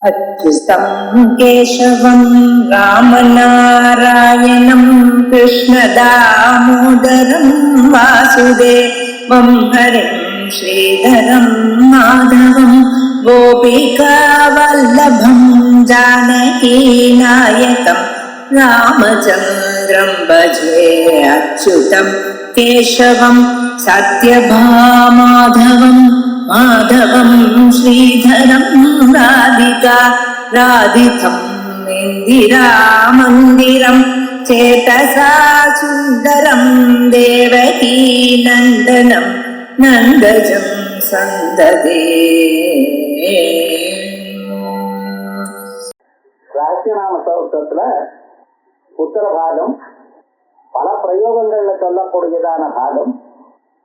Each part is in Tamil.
अच्युतं केशवं रामनारायणं कृष्णदामोदरं वासुदेवं हरिं श्रीधरं माधवं गोपिकावल्लभं जानकीनायकं रामचन्द्रं भजे अच्युतं केशवं सत्यभामाधवं माधवं श्रीधरं राधिका राधितं इन्दिरामन्दिरं चेतसा सुन्दरं देवकी नन्दनं नन्दजं सन्ददे. ரகசியநாம சௌத்தத்துல உத்தர பாகம் பல பிரயோகங்கள்ல சொல்லக்கூடியதான பாகம்.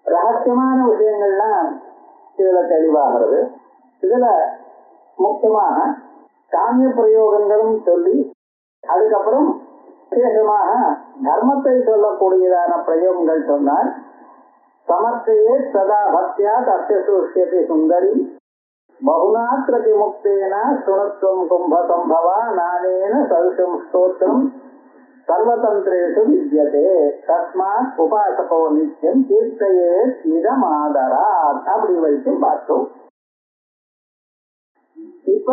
ரகசியமான விஷயங்கள்லாம் இதுல தெளிவாகிறது. இதுல முக்கியமாக காமிய பிரயோகங்களும் சொல்லி அதுக்கப்புறம் விசேஷமாக தர்மத்தை சொல்லக்கூடியதான பிரயோகங்கள் சொன்னார். சமர்த்தையே சதா பக்தியா தஸ்யசூஷ்யதி சுந்தரி பகுநாத்திர விமுக்தேன சுணத்துவம் கும்பசம்பவா நானேன சதுஷம் ஸ்தோத்திரம் சர்வதந்திரேஷு வித்யதே தஸ்மாத் உபாசகோ நித்தியம் கீர்த்தையே இதமாதராத் அப்படி வரைக்கும் பார்த்தோம். இப்ப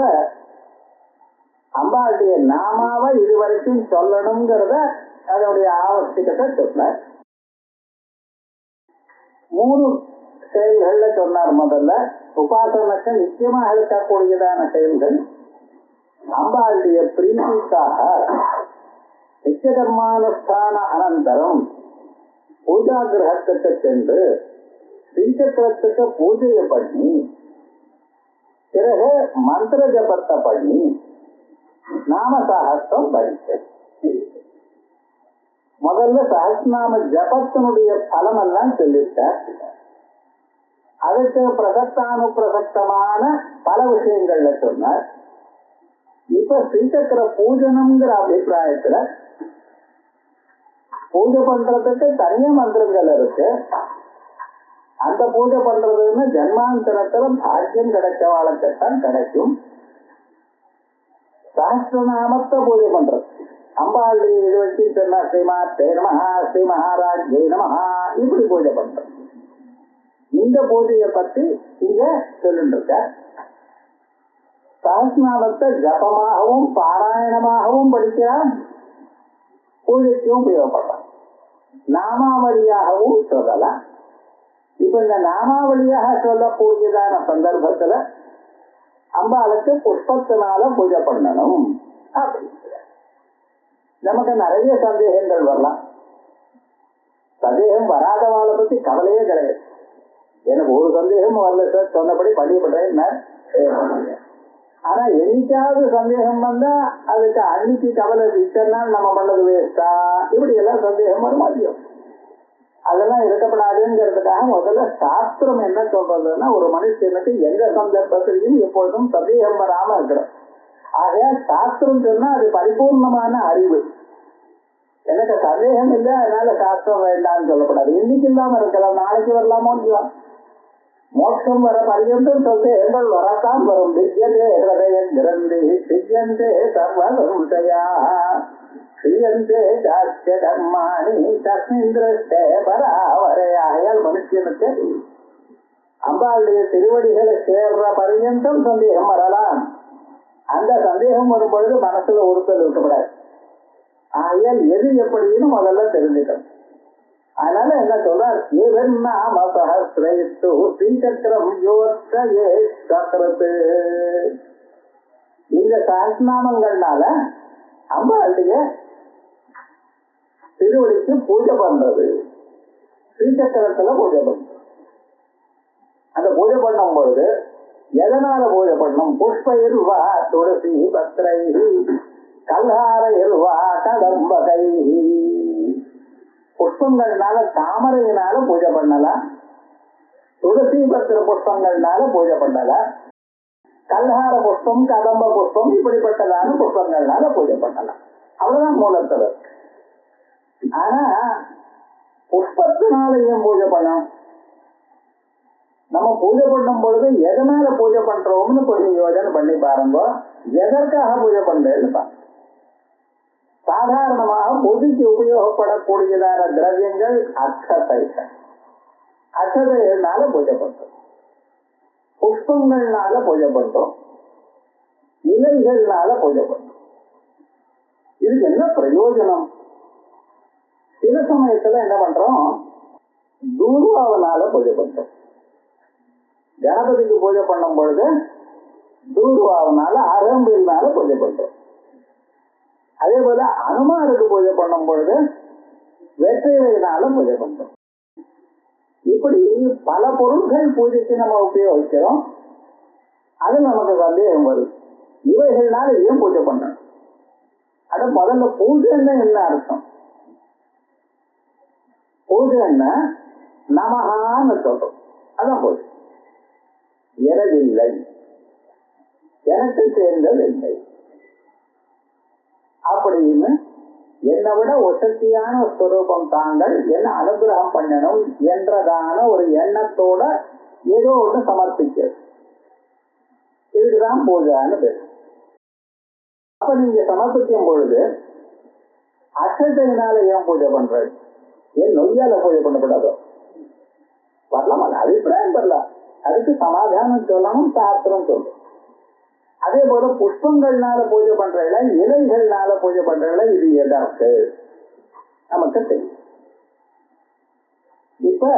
அம்பாளுடைய நாமாவை இதுவரைக்கும் சொல்லணுங்கிறத அதனுடைய ஆவசியத்தை சொன்னார். 3 செயல்கள்ல சொன்னார். முதல்ல உபாசனக்கு நிச்சயமாக இருக்கக்கூடியதான செயல்கள். அம்பாளுடைய பிரீதிக்காக நிச்சயகர்மானுஷ்டான அனந்தரம் பூஜா கிரகத்துக்கு சென்று ஸ்ரீசக்கரத்துக்கு பூஜையை பண்ணி பிறகு மந்திர ஜபத்தை பண்ணி நாம சகஸ்ரம் படித்தேன். முதல்ல சகஸ்நாம ஜபத்தினுடைய பலம் எல்லாம் சொல்லிட்டார். அதுக்கு பிரசக்தானுப்பிரசக்தமான பல விஷயங்கள்ல சொன்னார். இப்ப ஸ்ரீசக்கர பூஜனம்ங்கிற அபிப்பிராயத்துல பூஜை பண்றதுக்கு தனிய மந்திரங்கள் இருக்கு. அந்த பூஜை பண்றதுன்னு ஜன்மாந்தரத்துல பாக்கியம் கிடைச்சவாளுக்குத்தான் கிடைக்கும். சஹஸ்ரநாமத்தை பூஜை பண்றது அம்பாள் இது வச்சு சொன்னா ஸ்ரீமாத்தே நமஹா ஸ்ரீ மகாராஜ்யே நமஹா இப்படி பூஜை பண்றது. இந்த பூஜையை பத்தி இங்க சொல்லிருக்க. சஹஸ்ரநாமத்தை ஜபமாகவும் பாராயணமாகவும் படிக்கலாம், பூஜைக்கும் உபயோகப்படலாம், நாமாவளியாகவும் சொல்லலாம். இப்ப இந்த நாமாவளியாக சொல்லக்கூடியதான சந்தர்ப்பத்துல அம்பாளுக்கு புஷ்பத்தினால பூஜை பண்ணணும் அப்படிங்கிற நமக்கு நிறைய சந்தேகங்கள் வரலாம். சந்தேகம் வராதவாளை பத்தி கவலையே கிடையாது. எனக்கு ஒரு சந்தேகம் வரல சார், சொன்னபடி பண்ணிவிடுறேன். ஆனா என்னைக்காவது சந்தேகம் வந்தா அதுக்கு அன்னைக்கு கவலை, இத்தனை நாள் நம்ம பண்ணது வேஸ்டா, இப்படி எல்லாம் சந்தேகம் வர மாட்டோம். அதெல்லாம் இருக்கப்படாதுங்கிறதுக்காக முதல்ல சாஸ்திரம் என்ன சொல்றதுன்னா, ஒரு மனுஷனுக்கு எந்த சந்தர்ப்பத்திலையும் எப்பொழுதும் சந்தேகம் வராம இருக்கணும். ஆகையா சாஸ்திரம் சொன்னா அது பரிபூர்ணமான அறிவு. எனக்கு சந்தேகம் இல்லை அதனால சாஸ்திரம் வேண்டாம்னு சொல்லக்கூடாது. இன்னைக்கு இல்லாம இருக்கலாம், நாளைக்கு வரலாமோ இல்லையா. மோட்சம் வர பர்யந்தம் சந்தேகங்கள் வரத்தான் வரும். திவ்யதே ஹிருதய கிரந்தி திவ்யந்தே சர்வ சம்சயா ஸ்ரீயந்தே சாட்சிய கர்மாணி தஸ்மின் திருஷ்டே பராவரையாயால் மனுஷனுக்கு அம்பாளுடைய திருவடிகளை சேர்ற பர்யந்தம் சந்தேகம் வரலாம். அந்த சந்தேகம் வரும்பொழுது மனசுல ஒருத்தல் இருக்கக்கூடாது. ஆகையால் எது எப்படின்னு முதல்ல தெரிஞ்சுக்கணும். அதனால என்ன சொல்றார், நாம சஹஸ்ரேத்து ஸ்ரீசக்கரம் யோத்யே சக்ரத்து. இந்த சஹஸ்ரநாமங்கள்னால அம்பாளுடைய திருவடிக்கு பூஜை பண்றது, ஸ்ரீசக்கரத்துல பூஜை பண்றது. அந்த பூஜை பண்ணும் பொழுது எதனால பூஜை பண்ணும்? புஷ்ப இருவா துளசி பத்ரை கல்ஹார இருவா கடம்பகை. புஷ்பங்கள்னால தாமரையினால பூஜை பண்ணலாம், துளசி பத்திர புஷ்பங்கள்னால பூஜை பண்ணலாம், கல்ஹார புஷ்பம் கதம்ப புஷ்பம் இப்படிப்பட்டதான புஷ்பங்கள்னால பூஜை பண்ணலாம். அவ்வளவுதான் மூலத்துல இருக்கு. ஆனா புஷ்பத்தினால ஏன் பூஜை பண்ணணும்? நம்ம பூஜை பண்ணும் பொழுது எதனால பூஜை பண்றோம்னு கொஞ்சம் யோஜனை பண்ணி பாருங்க. எதற்காக பூஜை பண்றேன்னு பாருங்க. சாதாரணமாக பொதுக்கு உபயோகப்படக்கூடியதான திரவியங்கள் அக்ஷதைகள். அக்ஷதைகள்னால பூஜை பண்றோம், புஷ்பங்கள்னால பூஜை பண்றோம், இலைகள்னால பூஜை பண்றோம். இதுக்கு என்ன பிரயோஜனம்? சில சமயத்துல என்ன பண்றோம், தூர்வாவனால பூஜை பண்றோம். கணபதிக்கு பூஜை பண்ணும் பொழுது தூர்வாவனால அரம்பினால பூஜை பண்றோம். அதே போல அனுமாருக்கு பூஜை பண்ணும் பொழுது வெற்றிலையினால பூஜை பண்றோம். இப்படி பல பொருட்கள் பூஜைக்கு நம்ம உபயோகிக்கிறோம். அது நமக்கு சந்தேகம் வருது, இவைகள்னால ஏன் பூஜை பண்ணணும்? அத முதல்ல பூஜைன்னா என்ன அர்த்தம்? பூஜைன்னா நமகான்னு சொல்றோம், அதான் பூஜை. எனதில்லை, எனக்கு சேர்ந்தது இல்லை அப்படின்னு என்னை விட வசதியான ஸ்வரூபம் தாங்கள் என்ன அனுகிரகம் பண்ணணும் என்றதான ஒரு எண்ணத்தோட ஏதோ ஒன்று சமர்ப்பிக்கிறது. இதுக்குதான் பூஜைன்னு பேர். அப்ப நீங்க சமர்ப்பிக்கும் பொழுது அக்ஷதையினால ஏன் பூஜை பண்றது? ஏன் நொய்யால பூஜை பண்ணப்படாதோ? வரலாமா? அபிப்பிராயம் வரலாம், அதுக்கு சமாதானம் சொல்லணும், சாஸ்திரம் சொல்லணும். அதே போல புஷ்பங்கள்னால பூஜை பண்றதுல, இலைகள்னால பூஜை பண்றதுல இது எதற்கு நமக்கு தெரியும். இப்ப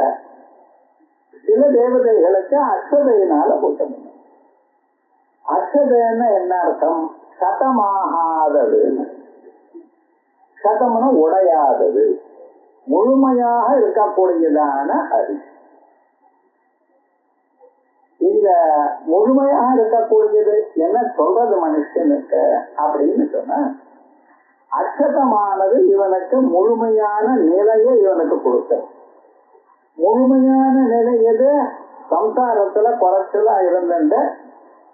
சில தேவதைகளுக்கு அக்ஷதையினால பூஜை பண்ணும். அக்ஷதைன்னா என்ன அர்த்தம்? சதமாகாதது. சதம்னு உடையாதது, முழுமையாக இருக்கக்கூடியதான அரிசி. இந்த முழுமையாக இருக்கக்கூடியது என்ன சொல்றது மனுஷனுக்கு அப்படின்னு சொன்னா, அக்ஷதமானது இவனுக்கு முழுமையான நிலையை இவனுக்கு கொடுக்க. முழுமையான நிலை எது? சம்சாரத்துல குறைச்சலா இருந்த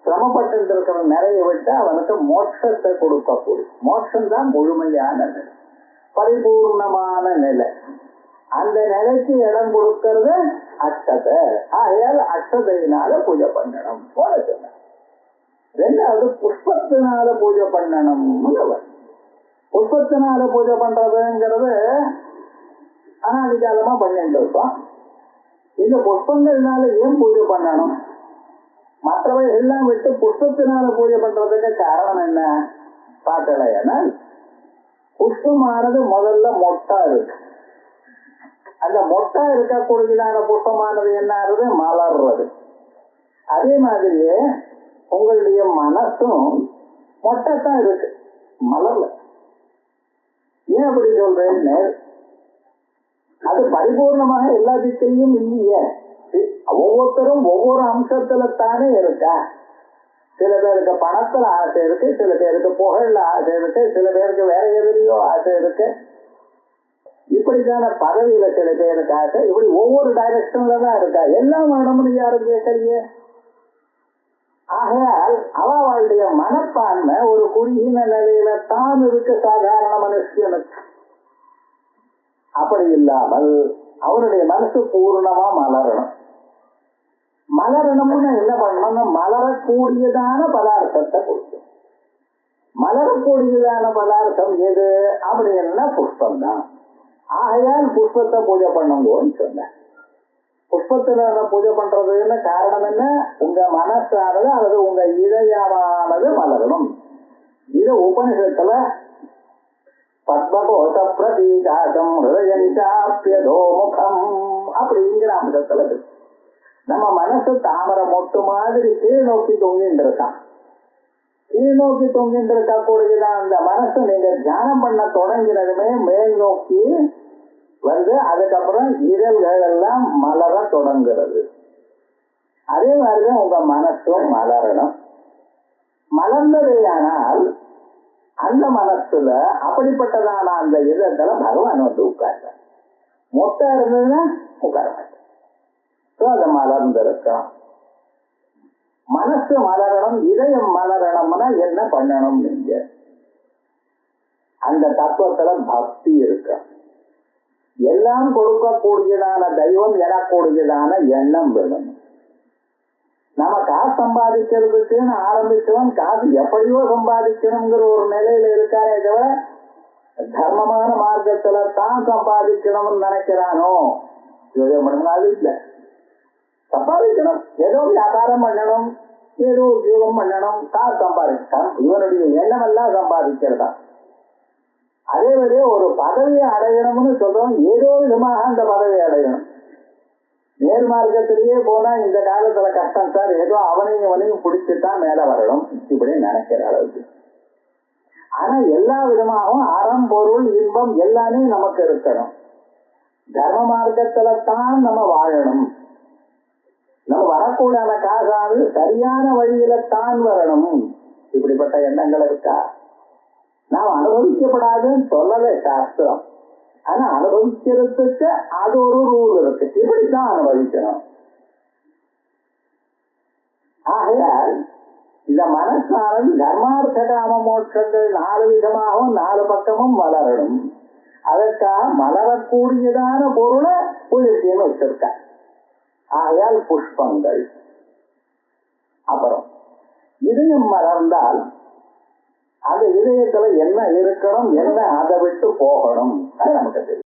சிரமப்பட்டு இருக்கிற நிறைய விட்டு அவனுக்கு மோட்சத்தை கொடுக்கக்கூடிய மோட்சம் தான் முழுமையான நிலை, பரிபூர்ணமான நிலை. அந்த நிலைக்கு இடம் கொடுக்கிறது அக்ஷதை. ஆகையால் அக்ஷதையினால பூஜை பண்ணணும் போல சொன்ன. ரெண்டாவது புஷ்பத்தினால பூஜை பண்ணணும். புஷ்பத்தினால பூஜை பண்றதுங்கிறது அனாதிகாலமா பண்ணிட்டு இருக்கோம். இந்த புஷ்பங்கள்னால ஏன் பூஜை பண்ணணும்? மற்றவை எல்லாம் விட்டு புஷ்பத்தினால பூஜை பண்றதுக்கு காரணம் என்ன பார்க்கலைன்னா, புஷ்பமானது முதல்ல மொட்டா இருக்கு. அந்த மொட்டா இருக்கக்கூடியதான புஷ்பமானது என்ன ஆகுது? மலர்றது. அதே மாதிரியே உங்களுடைய மனசும் மொட்டைத்தான் இருக்கு, மலர்ல. ஏன் அப்படி சொல்றேன்னு, அது பரிபூர்ணமாக எல்லா திசையும் இல்லையே. ஒவ்வொருத்தரும் ஒவ்வொரு அம்சத்துல தானே இருக்கா. சில பேருக்கு பணத்துல ஆசை இருக்கு, சில பேருக்கு புகழ்ல ஆசை இருக்கு, சில பேருக்கு வேற எதிரியோ ஆசை இருக்கு. இப்படித்தான பதவியில சில பேருக்கு ஆசை. இப்படி ஒவ்வொரு டைரக்ஷன்ல தான் இருக்கா. எல்லாம் வேணும்னு யாரும் கேட்கலையே. ஆகையால் அவளுடைய மனப்பான்மை ஒரு குறுகின நிலையில தான் இருக்கு சாதாரண மனுஷனுக்கு. அப்படி இல்லாமல் அவனுடைய மனசு பூர்ணமா மலரணும். மலரணும்னு என்ன பண்ணணும்னா, மலரக்கூடியதான பதார்த்தத்தை கொடுக்கும். மலரக்கூடியதான பதார்த்தம் எது அப்படின்னா புஷ்பம் தான். ஆகையால் புஷ்பத்தை பூஜை பண்ணுங்கன்னு சொன்ன. புஷ்பத்துல பூஜை பண்றதுன்னு காரணம் என்ன? உங்க மனசானது அல்லது உங்க இதயமானது மலரணும். இது உபனிஷத்துல பத்மகோச பிரதீகாசம் ஹிருதயஞ்சாப்யதோ முகம் அப்படிங்கிற அம்சத்துல இருக்கு. நம்ம மனசு தாமரை மொட்டு மாதிரி கீழ் நோக்கி தொங்கிட்டு இருக்கான். கீழ் நோக்கி தொங்கிட்டு இருக்க கூடியதான் அந்த மனசு நீங்க தியானம் பண்ண தொடங்கினதுமே மேல் நோக்கி வந்து அதுக்கப்புறம் இதழ்கள் எல்லாம் மலர தொடங்குறது. அதே மாதிரிதான் உங்க மனசும் மலரணும். மலர்ந்ததையானால் அந்த மனசுல அப்படிப்பட்டதான அந்த இதழ்களை பகவான் வந்து உட்கார்ற. மொட்டை இருந்ததுன்னா உட்கார மாட்டேன். அது மலர்ந்திருக்கும். மனசு மலரணும், இதயம் மலரணும்னா என்ன பண்ணணும்? நீங்க அந்த தத்துவத்துல பக்தி இருக்கு. எல்லாம் கொடுக்கக்கூடியதான தெய்வம் எனக்கூடியதான எண்ணம் வேணும். நம்ம காசு சம்பாதிக்கிறதுக்குன்னு ஆரம்பிச்சவன் காசு எப்படியோ சம்பாதிக்கணுங்கிற ஒரு நிலையில இருக்காரே தவிர தர்மமான மார்க்கத்துல தான் சம்பாதிக்கணும்னு நினைக்கிறானோ அது இல்ல. சம்பாதிக்கணும், ஏதோ வியாபாரம் பண்ணணும், ஏதோ உத்தியோகம் பண்ணணும், காசு சம்பாதிக்கணும், இவனுடைய எண்ணம் எல்லாம் சம்பாதிக்கிறதா. அதே மாதிரி ஒரு பதவியை அடையணும்னு சொல்றோம், ஏதோ விதமாக அந்த பதவியை அடையணும். நேர் மார்க்கத்திலேயே போனா இந்த காலத்துல கஷ்டம் சார், ஏதோ அவனையும் பிடிச்சுதான் மேல வரணும் இப்படி நினைக்கிற அளவுக்கு. ஆனா எல்லா விதமாகவும் அறம் பொருள் இன்பம் எல்லாமே நமக்கு இருக்கணும். தர்ம மார்க்கத்துல தான் நம்ம வாழணும். நம்ம வரக்கூடிய காசாது சரியான வழியில தான் வரணும். இப்படிப்பட்ட எண்ணங்கள் இருக்கா? நாம் அனுபவிக்கப்படாதுன்னு சொல்லல சாஸ்திரம். ஆனா அனுபவிக்கிறதுக்கு அது ஒரு ரூல் இருக்கு, இப்படித்தான் அனுபவிக்கணும். ஆகையால் இந்த மனசானது தர்மார்த்த காம மோட்சங்கள் 4 விதமாகவும் 4 பக்கமும் வளரணும். அதற்காக மலரக்கூடியதான பொருளை புயற்சின்னு வச்சிருக்க. ஆகையால் புஷ்பங்கள். அப்புறம் இதயம் மலர்ந்தால் அந்த இதயத்துல என்ன இருக்கணும், என்ன அதை விட்டு போகணும், அது நமக்கு தெரியும்.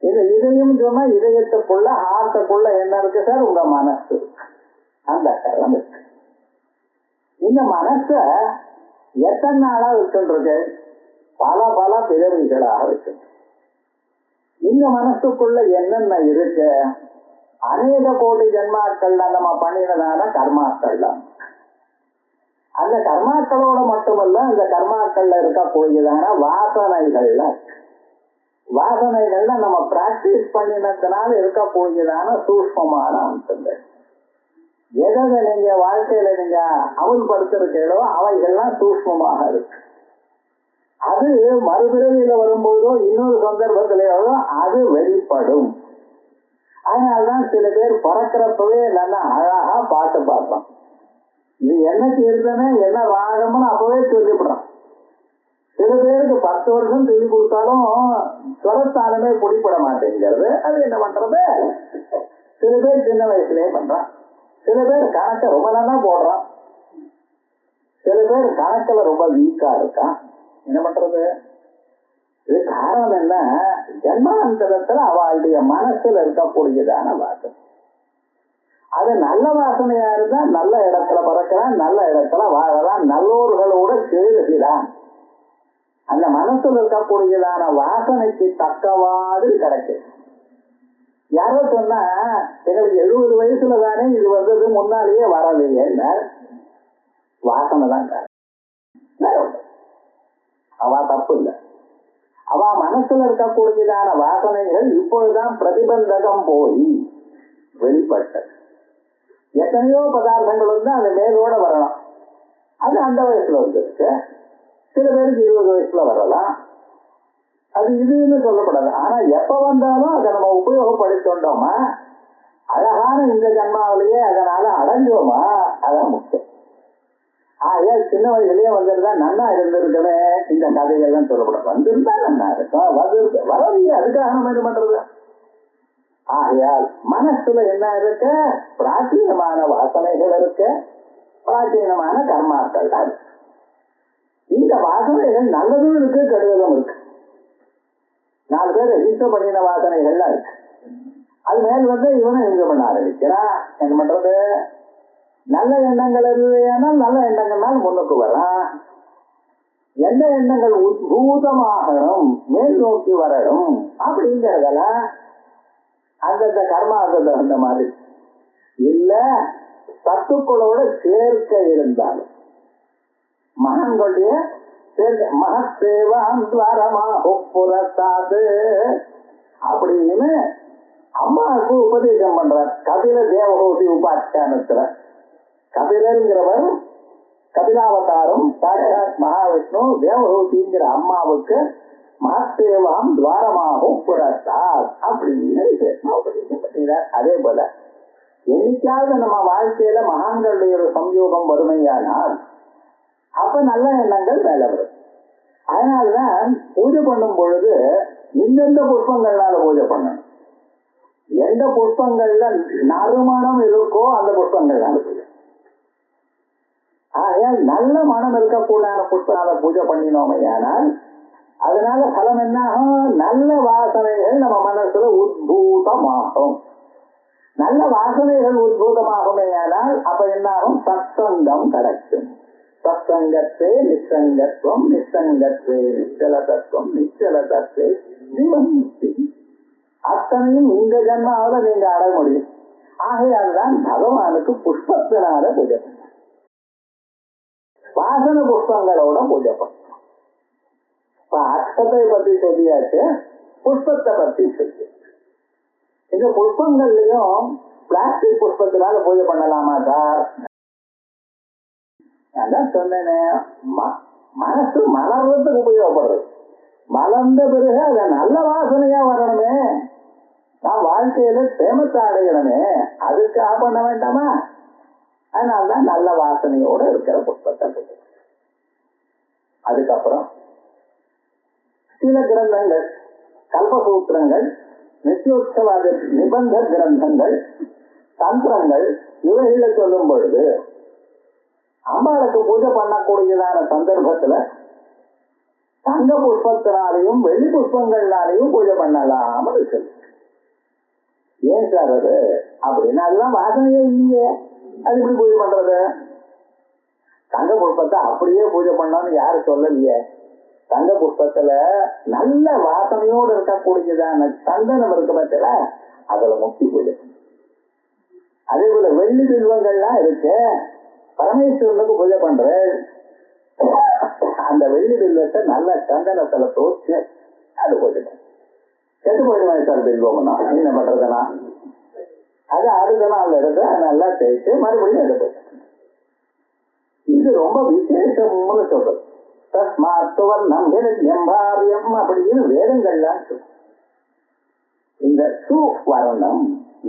இந்த இதயம் சொன்னா இதயத்துக்குள்ள ஹார்ட்டுக்குள்ள என்ன இருக்கு சார்? உங்க மனசு, அந்த கரம் இருக்கு. இந்த மனச எத்தனை நாளா வச்சுருக்கு? பல பிறவிகளாக வச்சு. இந்த மனசுக்குள்ள என்னென்ன இருக்கு? அநேக கோடி ஜென்மாக்கள்ல நம்ம பண்ணினதான கர்மாக்கள். அந்த கர்மாக்களோட மட்டுமல்ல, இந்த கர்மாக்கள்ல இருக்கக்கூடியதான வாசனைகள்ல நம்ம பிராக்டிஸ் பண்ணினதுனால இருக்கக்கூடியதான சூக்ஷ்மமான அம்சங்கள். எதை நீங்க வாழ்க்கையில நீங்க அமுல்படுத்திருக்கீங்களோ அவைகள்லாம் சூக்ஷ்மமாக இருக்கு. அது மறுபிறவியில வரும்போதோ இன்னொரு சந்தர்ப்பத்திலேயோ அது வெளிப்படும். அதனால்தான் சில பேர் பிறக்கிறப்பவே நல்லா அழகா பாட்டு பார்ப்போம். இது என்னைக்கு இருந்தனே என்ன ராகம்னு அப்பவே சொல்லிவிடுறான். சில பேருக்கு 10 வருஷம் சொல்லி கொடுத்தாலும் ஸ்வரஸ்தானமே பிடிப்பட மாட்டேங்கிறது. அது என்ன பண்றது? சில பேர் சின்ன வயசுலயே பண்றான். சில பேர் கணக்க ரொம்ப நல்லா போடுறான். சில பேர் கணக்குல ரொம்ப வீக்கா இருக்கான். என்ன பண்றது? இது காரணம் என்ன? ஜன்மாந்தரத்துல அவளுடைய மனசுல இருக்கக்கூடியதான வாசனை. அது நல்ல வாசனையா இருந்தா நல்ல இடத்துல பிறக்கிறான், நல்ல இடத்துல வாழலாம், நல்லோர்களோட சேருகிறான். அந்த மனசுல இருக்கக்கூடியதான வாசனைக்கு தக்கவாறு கிடைக்கும். யாரோ சொன்னா எங்களுக்கு 70 வயசுல தானே இது வந்தது, முன்னாலேயே வரலையே. வாசனை தான் காரணம். அவ தப்பு இல்லை. அவ மனசுல இருக்கக்கூடியதான வாசனைகள் இப்பொழுதுதான் பிரதிபந்தகம் போய் வெளிப்பட்டது. எத்தனையோ பதார்த்தங்கள் வந்து அந்த மேலோட வரலாம். அது அந்த வயசுல வந்துருக்கு. சில பேருக்கு 20 வயசுல வரலாம். அது இதுன்னு சொல்லப்படாது. ஆனா எப்ப வந்தாலும் அதை நம்ம உபயோகப்படுத்தோண்டோமா, அழகான இந்த ஜன்மாவிலேயே அதனால அடைஞ்சோமா, அதான் முக்கியம். சின்ன வயசுலயே வந்துருந்தா நன்னா இருந்திருக்கவே இந்த கதைகள்லாம் சொல்லப்படும். வந்திருந்தா நன்னா இருக்கும், வரலையே, அதுக்காக நம்ம என்ன பண்றது? ஆகையால் மனசுல என்ன இருக்கு? பிராச்சீனமான வாசனைகள் இருக்கு, பிராச்சீனமான கர்மாக்கள் இருக்கு. இந்த வாசனைகள் நல்லதும் இருக்கு, கெடுதலும் இருக்கு. 4 பேர் ரிஜிஸ்டர் பண்ணின வாசனைகள்லாம் இருக்கு. அது மேல் வந்து இவனும் என்ஜாய் பண்ண ஆரம்பிக்கிறான். என்ன பண்றது? நல்ல எண்ணங்கள் இல்லையானால் நல்ல எண்ணங்கள்னால் முன்னுக்கு வரான். எந்த எண்ணங்கள் உத்பூதமாகணும், மேல் நோக்கி வரணும் அப்படிங்கிறதெல்லாம் அந்தந்த கர்மாவுக்கு தகுந்த மாதிரி இல்ல. சத்துக்களோட சேர்க்க இருந்தாலும் மகன்களுடைய மகத்தேவான் துவாரமாக புறத்தாது அப்படின்னு அம்மாவுக்கு உபதேசம் பண்றார். கபில தேவகோசி உபாக்கியானத்துல கபிலருங்கிறவர் கபிலாவதாரம் சாட்சாத் மகாவிஷ்ணு, தேவகோசிங்கிற அம்மாவுக்கு மகத்தேவாம் துவாரமாக புறத்தார் அப்படின்னு பார்த்தீங்கன்னா. அதே போல என்னைக்காவது நம்ம வாழ்க்கையில மகான்களுடைய ஒரு சம்யோகம் வறுமையானால் அப்ப நல்ல எண்ணங்கள் மேல வரும். அதனால்தான் பூஜை பண்ணும் பொழுது இந்தெந்த புஷ்பங்கள்னால பூஜை பண்ணணும், எந்த புஷ்பங்கள்ல நறுமணம் இருக்கோ அந்த புஷ்பங்கள் தான் பூஜை. ஆகையால் நல்ல மனம் இருக்கக்கூடாத புஷ்பனால பூஜை பண்ணினோமே ஆனால் அதனால பலம் என்ன ஆகும்? நல்ல வாசனைகள் நம்ம மனசுல உத்பூதமாகும். நல்ல வாசனைகள் உத்பூதமாகுமே ஆனால் அப்ப என்ன ஆகும்? சத்சங்கம் கிடைக்கும். சத்சங்கத்தே நிசங்கத்துவம், நிசங்கத்தே நிச்சலதத்துவம், நிச்சலதத்தே சிவமுக்தி. அத்தனையும் இந்த ஜன்மாவில நீங்க அடைய முடியும். ஆகையால் தான் பகவானுக்கு புஷ்பத்தினால பூஜை பண்ண, வாசன புஷ்பங்களோட பூஜை பண்ண. இப்ப அர்த்தத்தை பத்தி சொல்லியாச்சு, புஷ்பத்தை பத்தி சொல்லி. இந்த புஷ்பங்கள்லயும் பிளாஸ்டிக் புஷ்பத்தினால பூஜை பண்ணலாமா சார்? நான் சொன்னேனே, மனசு மலர்றதுக்கு உபயோகப்படுறது. மலர்ந்த பிறகு அத நல்ல வாசனையா வரணுமே, நான் வாழ்க்கையில சேமத்தை அடையணுமே, அதுக்காக பண்ண வேண்டாமா? அதனால்தான் நல்ல வாசனையோட இருக்கிற புஷ்பத்தை பூஜை. அதுக்கப்புறம் சில கிரந்தங்கள், கல்பசூத்திரங்கள், நித்தியோத்சவாத நிபந்த கிரந்தங்கள், தந்திரங்கள், இவைகளை சொல்லும் பொழுது அம்பாளுக்கு பூஜை பண்ணக்கூடியதான சந்தர்ப்பத்துல தங்க புஷ்பத்தினாலையும் வெள்ளி புஷ்பங்கள்னாலையும் பூஜை பண்ணலாம்னு சொல்லு. ஏன் சார் அது அப்படின்னா? அதுதான் வாசனையே இல்லையே, அது எப்படி பூஜை பண்றது? தங்க புஷ்பத்தை அப்படியே பூஜை பண்ணோம்னு யாரு சொல்லலையே. தங்க புஷ்பத்துல நல்ல வாசனையோடு இருக்கக்கூடியதான சந்தனம் இருக்க பட்சல அதுல முக்தி பூஜை. அதே போல வெள்ளி பில்வங்கள்லாம் இருக்கு, பரமேஸ்வரனுக்கு பூஜை பண்ற அந்த வெள்ளி பில்வத்தை நல்ல சந்தனத்துல தோச்சு அது பூஜை. கெட்டு போயிடுவேன் சார் பில்வம்னா என்ன பண்றதுன்னா, அது அடுத்த நாள் எடுத்து நல்லா தேய்ச்சு மறுபடியும் அது பூஜை. இது ரொம்ப விசேஷம்னு சொல்றது. தஸ்மாத்துவர்ணம் ஹிரண்யம் அப்படின்னு வேதங்கள்லாம் சொல்லும். இந்த சுவர்ணம்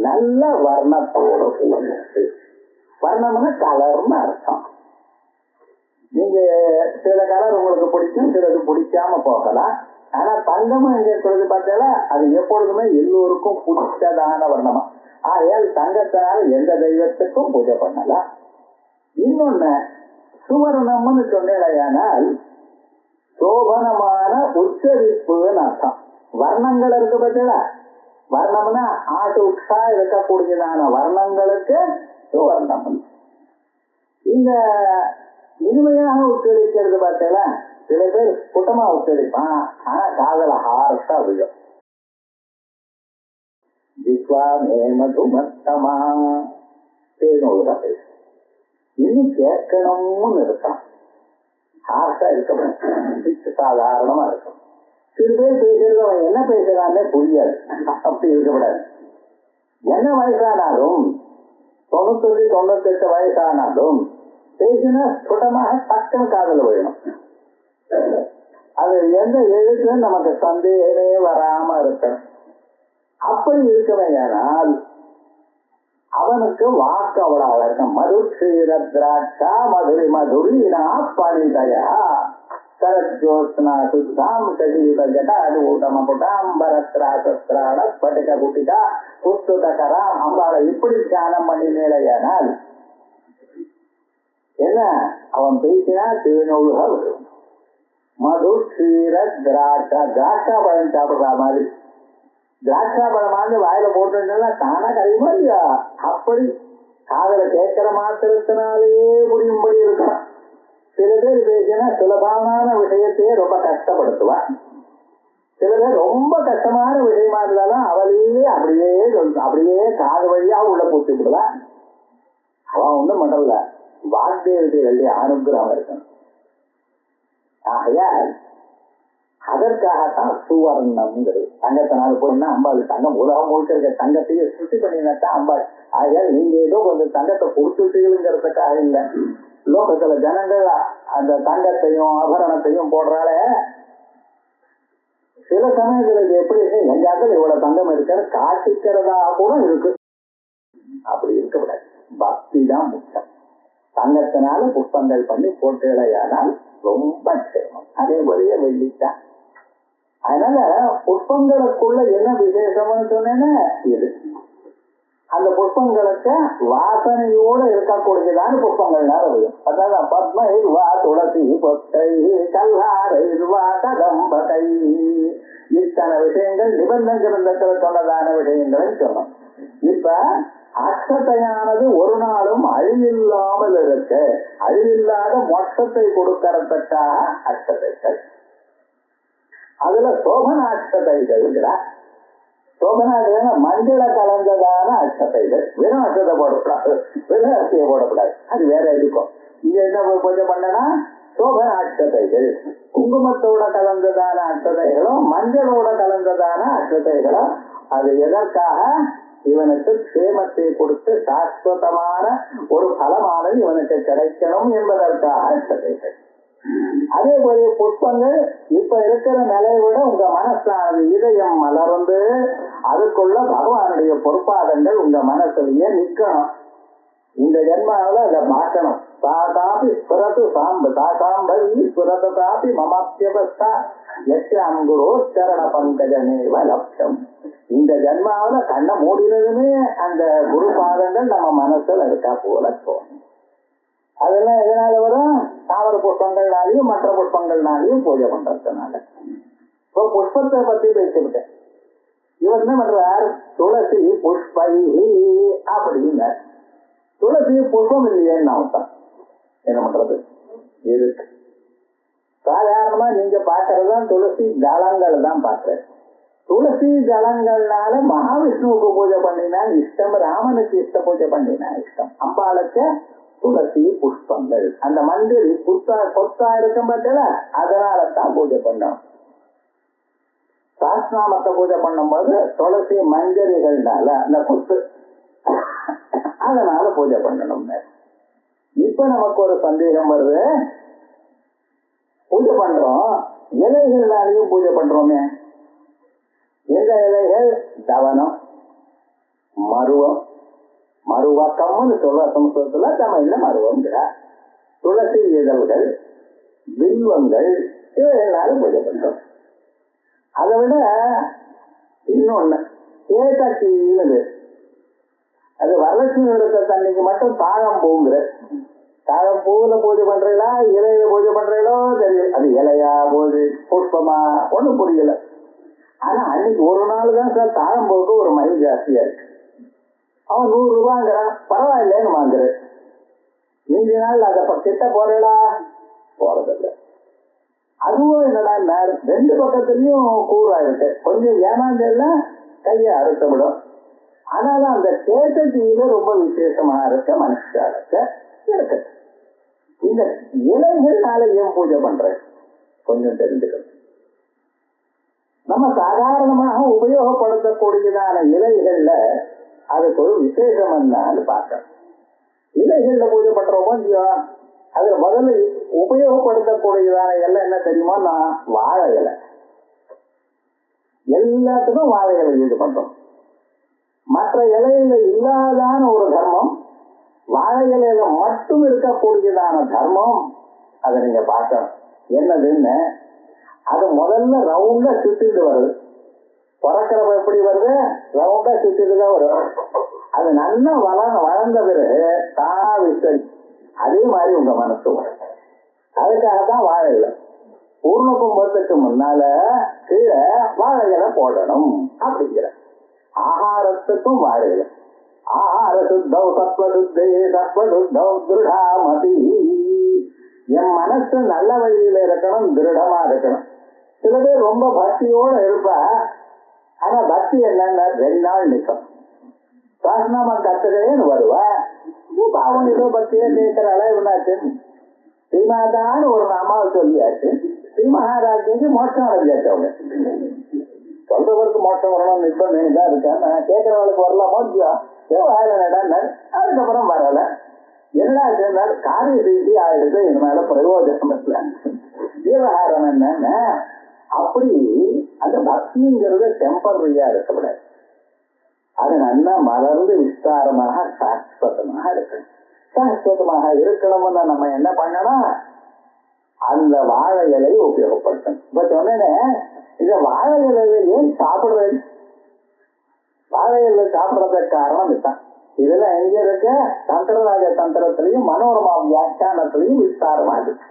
நல்ல வர்ணத்தோட கூடியது. வர்ணம்னா கலர்னு அர்த்தம். நீங்க சில கலர் உங்களுக்கு பிடிக்கும், சிலது பிடிக்காம போகலாம். ஆனா தங்கமும் எங்க சொல்றது பார்த்தால அது எப்பொழுதுமே எல்லோருக்கும் பிடிச்சதான வர்ணமா. ஆகையால் தங்கத்தினால எந்த தெய்வத்துக்கும் பூஜை பண்ணலாம். இன்னொன்னு சுவர்ணம்னு சொன்னேனால் சோபனமான உச்சரிப்புன்னு அர்த்தம். வர்ணங்கள் இருக்கு பார்த்தீங்களா, வர்ணம்னா ஆட்டு உட்சா இருக்கக்கூடியதான வர்ணங்களுக்கு சுவர்ணம். இந்த இனிமையாக உச்சரிக்கிறது பார்த்தீங்களா, சில பேர் குட்டமா உச்சரிப்பான், ஆனா காதல ஹார்ஷா விழும். மதுமத்தமா தேனோட பேச இன்னும் கேட்கணும்னு இருக்கான். ஹார்ஷா இருக்க சாதாரணமா இருக்கும். சில பேர் பேசுறது அவன் என்ன பேசுறான்னே புரியாது, அப்படி இருக்கக்கூடாது. என்ன வயசானாலும் 99, 98 வயசானாலும் பேசினா சுடமாக டக்குன்னு காதல விழணும். அது எந்த எழுத்து நமக்கு சந்தேகமே வராம இருக்கணும். அப்படி இருக்கவையானால் அவனுக்கு வாக்கு அவ்வளவு இருக்கும். மதுஷீர திராட்சா மதுரி மதுரீனா பணிதயா சரஜோத்னா சுத்தாம் சஜீத ஜடாடூட்டமபுட்டாம்பரத்ராசஸ்திராட ஸ்படிக குட்டிகா புஸ்துதகரா அம்பாளை இப்படி தியானம் பண்ணினேனால் என்ன அவன் பேசினா தேனொழுக வரும். மது க்ஷீர திராட்சா, திராட்சா பழம் சாப்பிடுற மாதிரி திராட்சா பழமாந்து வாயில போட்டுன்னா தானா கழிவுமா இல்லையா? அப்படி காதல கேட்கிற மாத்திரத்தினாலேயே முடியும்படி இருக்கும். சில பேர் பேசினா சுலபமான விஷயத்தையே ரொம்ப கஷ்டப்படுத்துவான். சில பேர் ரொம்ப கஷ்டமான விஷயமா இருந்தாலும் அவளையே அப்படியே காது வழியா உள்ள பூச்சி விடுவான். அவன் ஒண்ணும் பண்ணல, வாக்தேவதைகளுடைய அனுகிரகம் இருக்கணும். ஆகையால் அதற்காகத்தான் சுவர்ணம்ங்கிறது. தங்கத்தினால போயின்னா அம்பாள் தங்கம் உலகம் முழுக்க இருக்க தங்கத்தையே சுத்தி பண்ணினாத்தான் அம்பாள். ஆகையால் நீங்க ஏதோ கொஞ்சம் தங்கத்தை கொடுத்துட்டீங்கிறதுக்காக இல்லை. லோகத்துல ஜனங்கள் அந்த தங்கத்தையும் ஆபரணத்தையும் போடுறால சில சமயத்துல இது எப்படி எங்காவது இவ்வளவு தங்கம் இருக்கிற காட்டிக்கிறதா கூட இருக்கு. அப்படி இருக்கக்கூடாது. பக்தி தான் முக்கியம். தங்கத்தினால புஷ்பங்கள் பண்ணி போட்டேலையானால் ரொம்ப சேமம். அதே போலயே வெள்ளித்தான் அதனால புஷ்பங்களுக்குள்ள என்ன விசேஷம்னு சொன்னேன்னா இது. அந்த புஷ்பங்களுக்கு வாசனையோடு இருக்கக்கூடியதான புஷ்பங்கள்னால வரும். அதாவது பத்ம இருவா துளசி பொத்தை கல்லாறு இருவா கதம்பகை, இத்தனை விஷயங்கள் நிபந்தன கிரந்தத்துல சொன்னதான விஷயங்களை சொன்னோம். இப்ப அக்ஷதையானது ஒரு நாளும் அழிவில்லாமல் இருக்க, அழிவில்லாத மோட்சத்தை கொடுக்கறதுக்காக அக்ஷதைகள். அதுல சோபனாட்சதைகள், சோபனாட்சதை மஞ்சள கலந்ததான அட்சதைகள். வெறும் அட்சத்தை போடக்கூடாது, வெறும் அரிசியை போடக்கூடாது, அது வேற இருக்கும். இங்க என்ன பூஜை பண்ணனா சோபனாட்சதைகள், குங்குமத்தோட கலந்ததான அட்சதைகளும் மஞ்சளோட கலந்ததான அட்சதைகளும். அது எதற்காக? இவனுக்கு சேமத்தை கொடுத்து சாஸ்வதமான ஒரு பலமானது இவனுக்கு கிடைக்கணும் என்பதற்காக அட்சதைகள். அதே போல புஷ்பங்கள் இப்ப இருக்கிற நிலையை விட உங்க மனசானது இதயம் மலர்ந்து அதுக்குள்ள பகவானுடைய பொறுப்பாதங்கள் உங்க மனசுலயே நிக்கணும். இந்த ஜென்மாவில அதை மாற்றணும். தாதாபி ஸ்புரது சாம்பு தாசாம்பி ஸ்புரதாபி மமாப்தியவஸ்தா எஸ்யாம் குரோச்சரண பங்கஜமேவ லட்சம். இந்த ஜென்மாவில கண்ணை மூடினதுமே அந்த குரு பாதங்கள் நம்ம மனசுல இருக்கா போல தோணும். அதெல்லாம் எதனால வரும்? தாவர புஷ்பங்கள்னாலையும் மற்ற புஷ்பங்கள்னாலையும் பூஜை பண்றதுனால. இப்போ புஷ்பத்தை பத்தி பேசிவிட்டேன். இவர் என்ன பண்றார்? துளசி புஷ்பை அப்படிங்க. துளசி புஷ்பம் இல்லையேன்னு அவன் என்ன பண்றது? இருக்கு. சாதாரணமா நீங்க பாக்குறதுதான் துளசி தளங்கள் தான் பாக்குறேன். துளசி தளங்கள்னால மகாவிஷ்ணுவுக்கு பூஜை பண்ணினா இஷ்டம், ராமனுக்கு இஷ்ட பூஜை பண்ணினா இஷ்டம். அம்பாளுக்கு துளசி புஷ்பங்கள், அந்த மஞ்சள் கொத்தா இருக்கும் பார்த்தல, அதனாலதான் பூஜை பண்ணணும். சாஸ்நாமத்தை பூஜை பண்ணும்போது துளசி மஞ்சரிகள்னால அந்த கொத்து, அதனால பூஜை பண்ணணும். இப்ப நமக்கு ஒரு சந்தேகம் வருது, பூஜை பண்றோம் இலைகள்னாலையும் பூஜை பண்றோமே. எந்த இலைகள்? தவனம், மருவம், மருவக்கம்னு சொல்ற சமஸ்கிருதத்துல, தமிழ்ல மருவம்ங்கிறார். துளசி இதழ்கள், வில்வங்கள், இவைகளாலும் பூஜை பண்றோம். அதை விட இன்னொன்னு ஏகத்தீன்னு, அது வரலட்சுமி விரத தண்ணிக்கு மட்டும் தாழம் பூங்குற. தாழம் பூவுல பூஜை பண்றீங்களா இலையில பூஜை பண்றீங்களோ தெரியும். அது இலையா பூஜை புஷ்பமா ஒண்ணும் புரியல. ஆனா அன்னைக்கு ஒரு நாள் தான் சார் தாழம் பூவுக்கு ஒரு மயில் ஜாஸ்தியா இருக்கு. அவன் 100 ரூபாங்கிறான், பரவாயில்லைன்னு வாங்குற. மீதி நாள் அதை கிட்ட போறா போறதில்ல. அதுவும் என்னடா ரெண்டு பக்கத்துலயும் கூறா இருக்கு. கொஞ்சம் ஏமாந்தேன்னா கையை அறுத்தவிடும். ஆனாலும் அந்த கேட்டீங்க ரொம்ப விசேஷமா இருக்க மனுஷாளுக்கு இருக்கு. இந்த இலைகள்னால ஏன் பூஜை பண்ற கொஞ்சம் தெரிஞ்சுக்கணும். நம்ம சாதாரணமாக உபயோகப்படுத்தக்கூடியதான இலைகள்ல அதுக்கு ஒரு விசேஷம் என்னன்னு பார்க்கணும். இலைகள்ல பூஜை பண்றோமோ இல்லையோ, அதுல முதல்ல உபயோகப்படுத்தக்கூடியதான எல்லாம் என்ன தெரியுமா? நான் வாழை இலை, எல்லாத்துக்கும் வாழை இலை யூஸ் பண்றோம். மற்ற இலையில இல்லாதான ஒரு தர்மம், வாழை இலையில மட்டும் இருக்கக்கூடியதான தர்மம், அதை நீங்க பார்க்கணும். என்னதுன்னு அது முதல்ல ரவுண்டா சுத்திட்டு வருது. பிறக்கிறப்ப எப்படி வருது? ரவுண்டா சுத்திட்டு தான் வரும். அது நல்லா வளர்ந்த பிறகு தானா விசரி. அதே மாதிரி உங்க மனசு வரும். அதுக்காகத்தான் வாழை இலை. பூர்ண கும்பத்துக்கு முன்னால கீழே வாழை இலை போடணும் அப்படிங்கிற. ஆகாரத்துக்கும் வாழை இலை. ஆகார சுத்தௌ சத்வசுத்தே சத்வசுத்தௌ திருடாமதி. என் மனசு நல்ல வழியில இருக்கணும், திருடமா இருக்கணும். சில பேர் ரொம்ப பக்தியோட இருப்பா. ஆனா பக்தி என்னன்னா 2 நாள் நிற்கும். சாஸ்திரமா கத்துக்கிறேன்னு வருவா. பாவம் ஏதோ பக்தியா கேட்கிற அளவுனாச்சு. ஸ்ரீமாதான்னு ஒரு நாமாவை சொல்லியாச்சு. ஸ்ரீ மகாராஜுக்கு மோட்சம் அடைஞ்சாச்சவங்க. சொல்றவருக்கு மோட்சம் வரணும் நிற்பம் தான் இருக்கான். கேட்கிறவங்களுக்கு வரலாமோ இல்லையோ நடார். அதுக்கப்புறம் வரல. என்னடா சொன்னார்? காரிய ரீதி ஆயிடுது, இதனால பிரயோஜனம் இல்லை. விவகாரம் என்னன்னா அப்படி அந்த பக்திங்கிறது டெம்பரரியா இருக்கக்கூடாது. அது நல்லா மலர்ந்து விஸ்தாரமாக சாஸ்வதமாக இருக்கணும். சாஸ்வதமாக இருக்கணும்னு நம்ம என்ன பண்ணணும்? அந்த வாழை இலையை உபயோகப்படுத்தணும். இப்ப சொன்னேன்னு இந்த வாழை இலையில ஏன் சாப்பிடுறது? வாழை இலை சாப்பிடுறதுக்கு காரணம் இதுதான். இதெல்லாம் எங்க இருக்க? தந்திரராஜ தந்திரத்திலையும் மனோரமா வியாக்கியானத்திலையும் விஸ்தாரமா இருக்கு.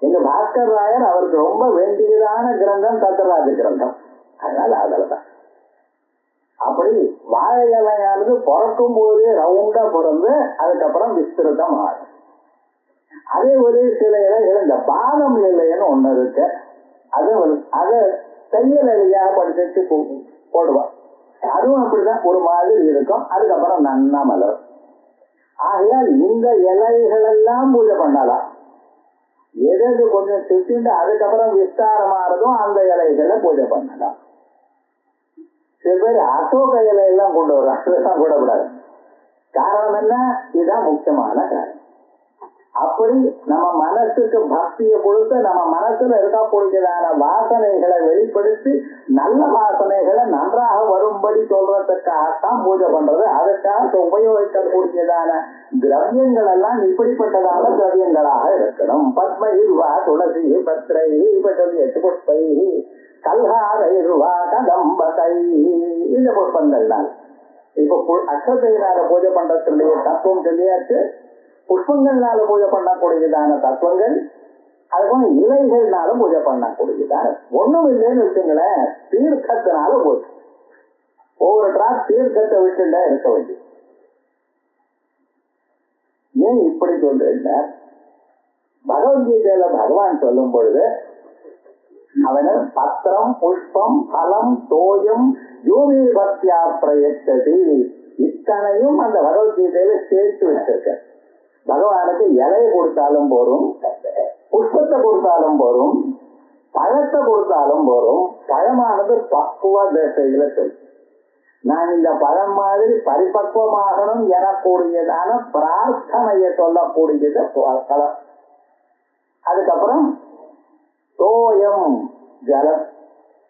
எங்க பாஸ்கர் ராயர் அவருக்கு ரொம்ப வேண்டியதான கிரந்தம் தந்திரராஜ கிரந்தம். அதனால அதுலதான் அப்படி வாழை இலையானது பிறக்கும் போதே ரவுண்டா பிறந்து அதுக்கப்புறம் விஸ்திருத்தம் ஆகும். அதே ஒரு சில இலைகள் இந்த பாதம் இலைன்னு ஒண்ணு இருக்கு. அதை தையல் இலையாக படிச்சு போடுவான். அதுவும் அப்படிதான் ஒரு மாதிரி இருக்கும். அதுக்கப்புறம் நன்னா மலரும். ஆகையால் இந்த இலைகள் எல்லாம் பூஜை பண்ணலாம். எது கொஞ்சம் சுத்திட்டு அதுக்கப்புறம் விஸ்தாரமாறதும் அந்த இலைகளை பூஜை பண்ணலாம். சில பேர் அசோக இலையெல்லாம் கொண்டு வரும். அதெல்லாம் கூடக்கூடாது. காரணம் என்ன? இதுதான் முக்கியமான காரணம். அப்படி நம்ம மனசுக்கு பக்தியை கொடுத்து நம்ம மனசுல இருக்கக்கூடியதான வாசனைகளை வெளிப்படுத்தி நல்ல வாசனைகளை நன்றாக வரும்படி சொல்றதுக்காகத்தான் பூஜை பண்றது. அதுக்காக உபயோகிக்கக்கூடியதான திரவியங்கள் எல்லாம் இப்படிப்பட்டதான திரவியங்களாக இருக்கணும். பத்மயிர்வா துளசி பத்ரை சொல்லி 8 புஷ்பை கல்ஹாரைர்வா கதம்பகை இந்த புஷ்பங்கள்லாம். இப்ப அக்ஷதையினால பூஜை பண்றதுடைய தத்துவம் சொல்லியாச்சு. புஷ்பங்கள்னால பூஜை பண்ணக்கூடியதான தத்துவங்கள், அதுபோல இலைகள்னால பூஜை பண்ணக்கூடியதான ஒண்ணும் இல்லைன்னு வச்சுங்களேன். தீர்க்கத்தினால போச்சு. ஒவ்வொரு டிராப் தீர்க்கத்தை விட்டுட்டா இருக்க வேண்டியது. ஏன் இப்படி சொல்றேன்? பகவத்கீதையில பகவான் சொல்லும் பொழுது அவன பத்திரம் புஷ்பம் பலம் தோயம் யோமி பக்தியா பிரயத்ததி இத்தனையும் அந்த பகவத்கீதையில சேர்த்து வச்சிருக்க. பகவானுக்கு இலையை கொடுத்தாலும் போரும், புஷ்பத்தை கொடுத்தாலும் போரும், பழத்தை கொடுத்தாலும் போரும். பழமானது பக்குவ தசையில சொல்லு. நான் இந்த பழம் மாதிரி பரிபக்குவமாகணும் எனக்கூடியதான பிரார்த்தனையை சொல்லக்கூடியது பழம். அதுக்கப்புறம் தோயம் ஜலம்.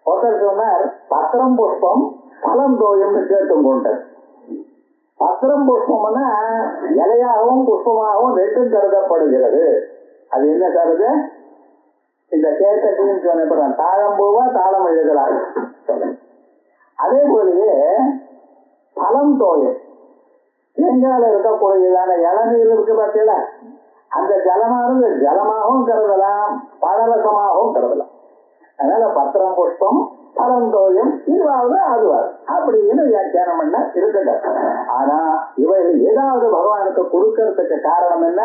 ஒருத்தர் சொன்னார் பத்திரம் புஷ்பம் பலம் தோயம்னு கேட்டும் கொண்டார். பத்திரம் புஷ்பம்னா இலையாகவும் புஷ்பமாகவும் ரெண்டும் கருதப்படுகிறது. அது என்ன கருது? இந்த கேட்டத்தையும் சொன்ன தாழம்பூவா தாளம் எழுதலாம். அதே போலயே பலம் தோயம் தேங்கால இருக்கக்கூடியதான இளநீர் இருக்கு பார்த்தீங்களா, அந்த ஜலமானது ஜலமாகவும் கருதலாம், பழரசமாகவும் கருதலாம். அதனால பத்திரம் புஷ்பம் பரந்தோயம் இதுவாவது அதுவாது அப்படின்னு வியாக்கியானம் பண்ண இருக்கட்டும். ஆனா இவைகள் ஏதாவது பகவானுக்கு கொடுக்கறதுக்கு காரணம் என்ன?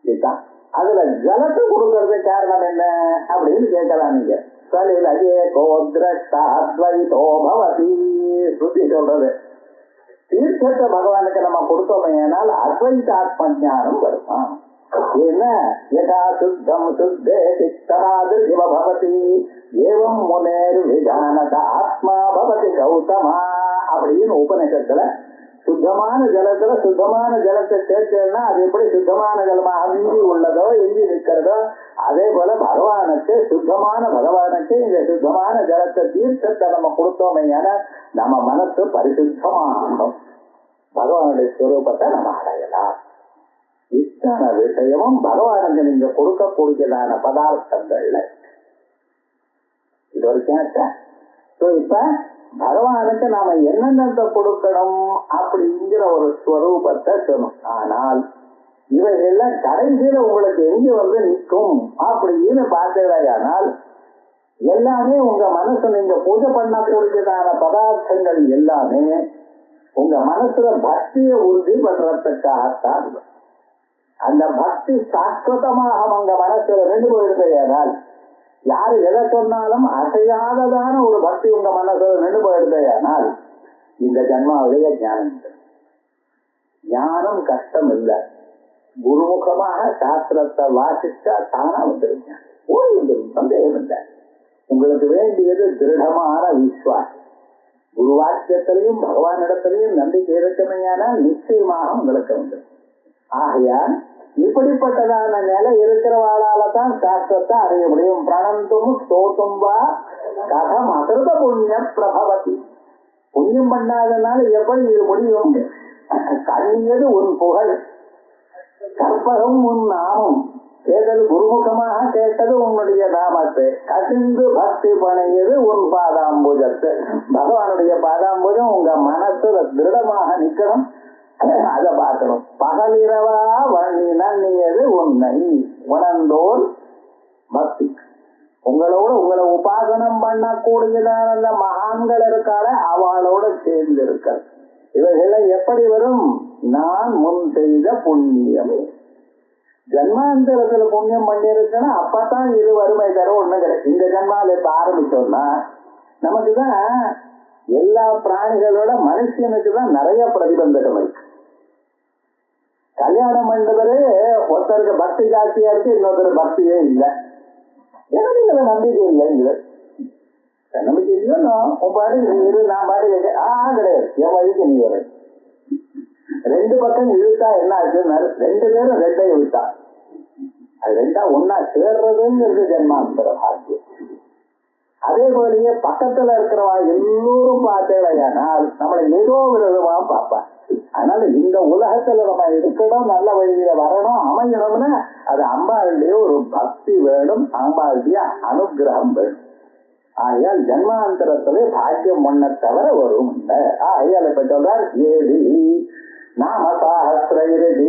இதுதான். அதுல ஜலத்தை கொடுக்கறதுக்கு காரணம் என்ன அப்படின்னு கேட்கலாம். நீங்க சலிலஜே கோத்ரஷ்டாத்வைதோ பவதி சுத்தி சொல்றது. தீர்த்தத்தை பகவானுக்கு நம்ம கொடுத்தோமையானால் அத்வைதாத்ம ஞானம் வருமா? என்ன யதா சுத்தம் சுத்தே சித்தராது இவ பவதி ஏவம் முனேர் விஜானத ஆத்மா பவதி கௌதமா அப்படின்னு உபநிஷத்துல சுத்தமான ஜலத்துல சுத்தமான ஜலத்தை சேர்த்தேன்னா அது எப்படி சுத்தமான ஜலமா அங்கி உள்ளதோ எங்கி நிற்கிறதோ அதே போல பகவானுக்கு சுத்தமான பகவானுக்கு இந்த சுத்தமான ஜலத்தை தீர்த்தத்தை நம்ம கொடுத்தோமையான நம்ம மனசு பரிசுத்தமாகும். பகவானுடைய ஸ்வரூபத்தை நம்ம அடையலாம். இத்தனை விஷயமும் பகவானுக்கு நீங்க கொடுக்கக்கூடியதான பதார்த்தங்கள்ல இது வரைக்கும். இப்ப பகவானுக்கு நாம என்னென்ன கொடுக்கணும் அப்படிங்கிற ஒரு ஸ்வரூபத்தை சொன்னோம். ஆனால் இவைகள்லாம் கடைசியில உங்களுக்கு எங்க வந்து நிற்கும் அப்படின்னு பார்த்தீர்களானால் எல்லாமே உங்க மனசு நீங்க பூஜை பண்ணக்கூடியதான பதார்த்தங்கள் எல்லாமே உங்க மனசுல பக்தியை உறுதி பண்றதுக்காகத்தான். அந்த பக்தி சாஸ்வதமாக உங்க மனசுல ரெண்டு போயிடுதையானால் யாரு எதை சொன்னாலும் அசையாததான ஒரு பக்தி உங்க மனசுல ரெண்டு போயிடுதையானால் இந்த ஜன்மாவிலேயே ஞானம் இல்லை. ஞானம் கஷ்டம் இல்லை. குருமுகமாக சாஸ்திரத்தை வாசிச்சா தானா வந்துருங்க, ஓடி வந்துடும், சந்தேகம் இல்லை. உங்களுக்கு வேண்டியது திருடமான விஸ்வாசம். குருவாக்கியத்திலையும் பகவானிடத்திலையும் நம்பிக்கை இருக்கமையானால் நிச்சயமாக உங்களுக்கு வந்துடும். ஆகையால் இப்படிப்பட்டதான நிலை இருக்கிறவாளால தான் சாஸ்திரத்தை அறிய முடியும். பிரணந்தும் ஸ்தோத்தும் வா கதம் அகிருத புண்ணிய பிரபவதி. புண்ணியம் பண்ணாதனால எப்படி இது முடியும்? கண்ணியது உன் புகழ், கற்பகம் உன் நாமம், கேட்டது குருமுகமாக கேட்டது உன்னுடைய நாமத்தை, கசிந்து பக்தி பணையது உன் பாதாம்புஜத்தை. பகவானுடைய பாதாம்புஜம் உங்க மனசுல திருடமாக நிக்கணும், அதை பார்க்கணும். பகலிரவா வண்ணி நன்னியது உன்னை உணர்ந்தோர் பக்தி. உங்களோட உங்களை உபாசனம் பண்ணக்கூடியதான மகான்கள் இருக்கால அவளோட சேர்ந்து இருக்க. இவைகளை எப்படி வரும்? நான் முன் செய்த புண்ணியமே. ஜன்மாந்தரத்துல புண்ணியம் பண்ணிருக்குன்னா அப்பதான் இது வறுமை தர ஒண்ணு கிடைக்கும். இந்த ஜன்மால இப்ப ஆரம்பிச்சோம்னா நமக்குதான் எல்லா பிராணிகளோட மனுஷனுக்கு தான் நிறைய பிரதிபந்தகம் இருக்கு. கல்யாணம் பண்றவரு ஒருத்தருக்கு பக்தி ஜாஸ்தியா இருக்கு, இன்னொருத்தர் பக்தியே இல்லை. எனக்கு இதுல நம்பிக்கை இல்லைங்கிற நம்பிக்கை இல்லைன்னா உன் பாட்டுக்கு நீ இரு, நான் பாட்டுக்கு கிடையாது, என் வழிக்கு நீ வர. ரெண்டு பக்கம் இழுத்தா என்ன ஆச்சுன்னா ரெண்டு பேரும் ரெண்டை இழுத்தா அது ரெண்டா ஒன்னா சேர்றதுங்கிறது ஜென்மாந்தர பாக்கியம். அதே போலயே பக்கத்துல இருக்கிறவா எல்லோரும் பார்த்தேனால் நம்மளை ஏதோ விதமா பார்ப்பான். அதனால இந்த உலகத்துல நம்ம இருக்கணும், நல்ல வழியில வரணும், அமையணும்னா அது அம்பாளுடைய ஒரு பக்தி வேணும், அம்பாளுடைய அனுகிரகம் வேணும். ஆகையால் ஜன்மாந்தரத்திலே பாக்கியம் பண்ண தவிர வரும். ஆகையால் இப்ப சொல்றார் ஏடி நாம சாஸ்திரடி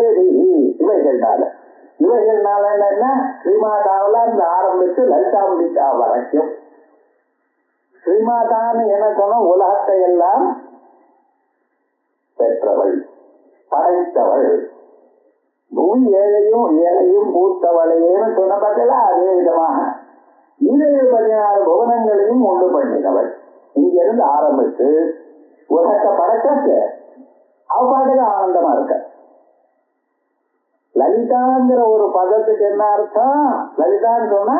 ஏடி இவைகள்னால. இவைகள்னால என்ன? ஸ்ரீமாதாவில இருந்து ஆரம்பிச்சு லலிதாம்பிகா வரைக்கும். ஸ்ரீமாதான்னு என்ன சொன்ன? உலகத்தை எல்லாம் பெற்றவள், படைத்தவள். பூமி ஏழையும் பூத்தவளையேன்னு சொன்ன பார்த்தா அதே விதமாக 16 புவனங்களையும் உண்டு பண்ணினவள். இங்கிருந்து ஆரம்பிச்சு உலகத்தை படைச்சாச்சு, அவ பாட்டுக்கு ஆனந்தமா இருக்க. லலிதாங்கிற ஒரு பதத்துக்கு என்ன அர்த்தம்? லலிதான்னு சொன்னா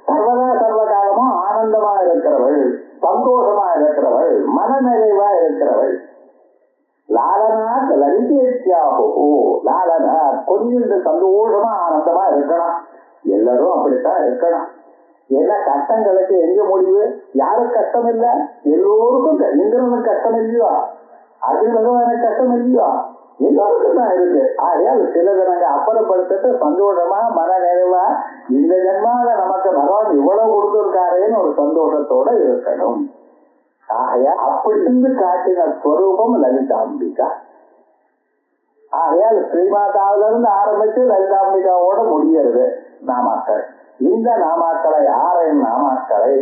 சர்வதா சர்வகாலமும் ஆனந்தமா இருக்கிறவள், சந்தோஷமா இருக்கிறவள், மனநிறைவா இருக்கிறவள். லாலநாத் லலிதேத்யாஹு, லாலநாத் கொஞ்சம் சந்தோஷமா ஆனந்தமா இருக்கணும். எல்லாரும் அப்படித்தான் இருக்கணும். ஏன்னா கஷ்டங்களுக்கு எங்க முடிவு? யாருக்கு கஷ்டம் இல்ல? எல்லோருக்கும். இந்திரனுக்கு கஷ்டம் இல்லையோ, அக்னி பகவானுக்கு கஷ்டம் இல்லையோ, எல்லோருக்கும் தான் இருக்கு. ஆகையால் சில தினங்க அப்புறப்படுத்திட்டு சந்தோஷமா மன நிறைவா இந்த ஜன்மால நமக்கு பகவான் இவ்வளவு கொடுத்திருக்காரேன்னு ஒரு சந்தோஷத்தோட இருக்கணும். ஆகையா அப்படி காட்டின ஸ்வரூபம் லலிதாம்பிகா. ஆகையால் ஸ்ரீமாதாவில இருந்து ஆரம்பிச்சு லலிதாம்பிகாவோட முடிகிறது நாமாக்கள். இந்த நாமாக்களை 6 நாமாக்களை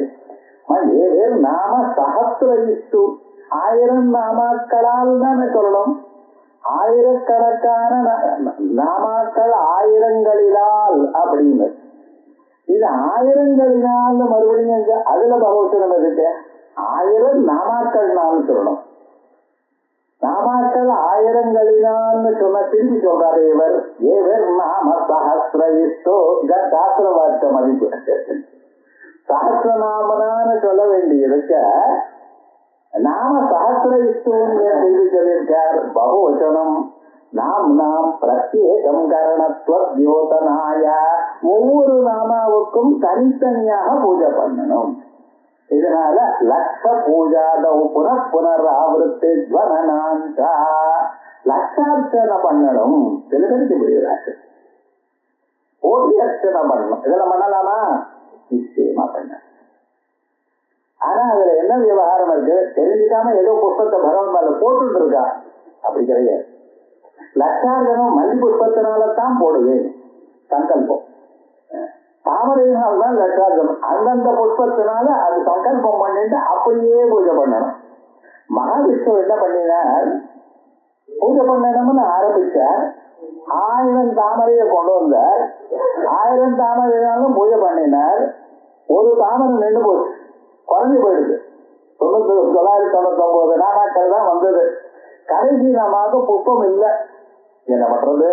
நாம சகஸ்ரயிஸ்து 1000 நாமாக்களால் தான் சொல்லணும். ஆயிரக்கணக்கான நாமாக்கள் ஆயிரங்களிலால் அப்படின்னு. இது ஆயிரங்களினால் மறுபடியும் அதுல பகவச்சனம் இருக்கு. 1000 நாமாக்கள்னாலும் சொல்லணும். நாமாக்கள் ஆயிரங்களினான்னு சொன்ன திரும்பி சொல்றாரு இவர். ஏவர் நாம சஹஸ்ரயிஸ்தோ சாஸ்திர வார்த்த மதிப்பு. சஹஸ்ரநாமனான்னு சொல்ல வேண்டியிருக்க நாம சஹஸ்ரயிஸ்தோன்னு திரும்பி சொல்லியிருக்கார். பகுவச்சனம் நாம் நாம் பிரத்யேகம் கரணத்வத்யோதனாய. ஒவ்வொரு நாமாவுக்கும் தனித்தனியாக பூஜை பண்ணணும். இதனால லட்ச பூஜாதௌ புனராவருத்தி ஜ்வனனாஞ்சா, லட்சார்ச்சனை பண்ணணும். சில பேருக்கு முடியாது, கோடி அர்ச்சனை பண்ணணும். இதெல்லாம் பண்ணலாமா? நிச்சயமா பண்ண. ஆனா அதுல என்ன விவகாரம் இருக்கு? தெரிஞ்சுக்காம ஏதோ புஷ்பத்தை பகவான் மேல போட்டு இருக்கா, அப்படி கிடையாது. லட்சார்ச்சனம் மல்லி புஷ்பத்தினால்தான் போடுது சங்கல்பம். தாமரையினால் தான் லட்சார்ச்சனம். அந்தந்த புஷ்பத்தினால அது சங்கல்பம் பண்ணிட்டு அப்படியே பூஜை பண்ணணும். மகாவிஷ்ணு என்ன பண்ணினார்? பூஜை பண்ணணும்னு ஆரம்பிச்சார். 1000 தாமரையை கொண்டு வந்தார். 1000 தாமரையாலும் பூஜை பண்ணினார். ஒரு தாமரை நின்று போச்சு, குறைஞ்சு போயிடுது. 999 நாமாக்கள் தான் வந்தது. கடைசி நாமாக புஷ்பம் இல்லை. என்ன பண்றது?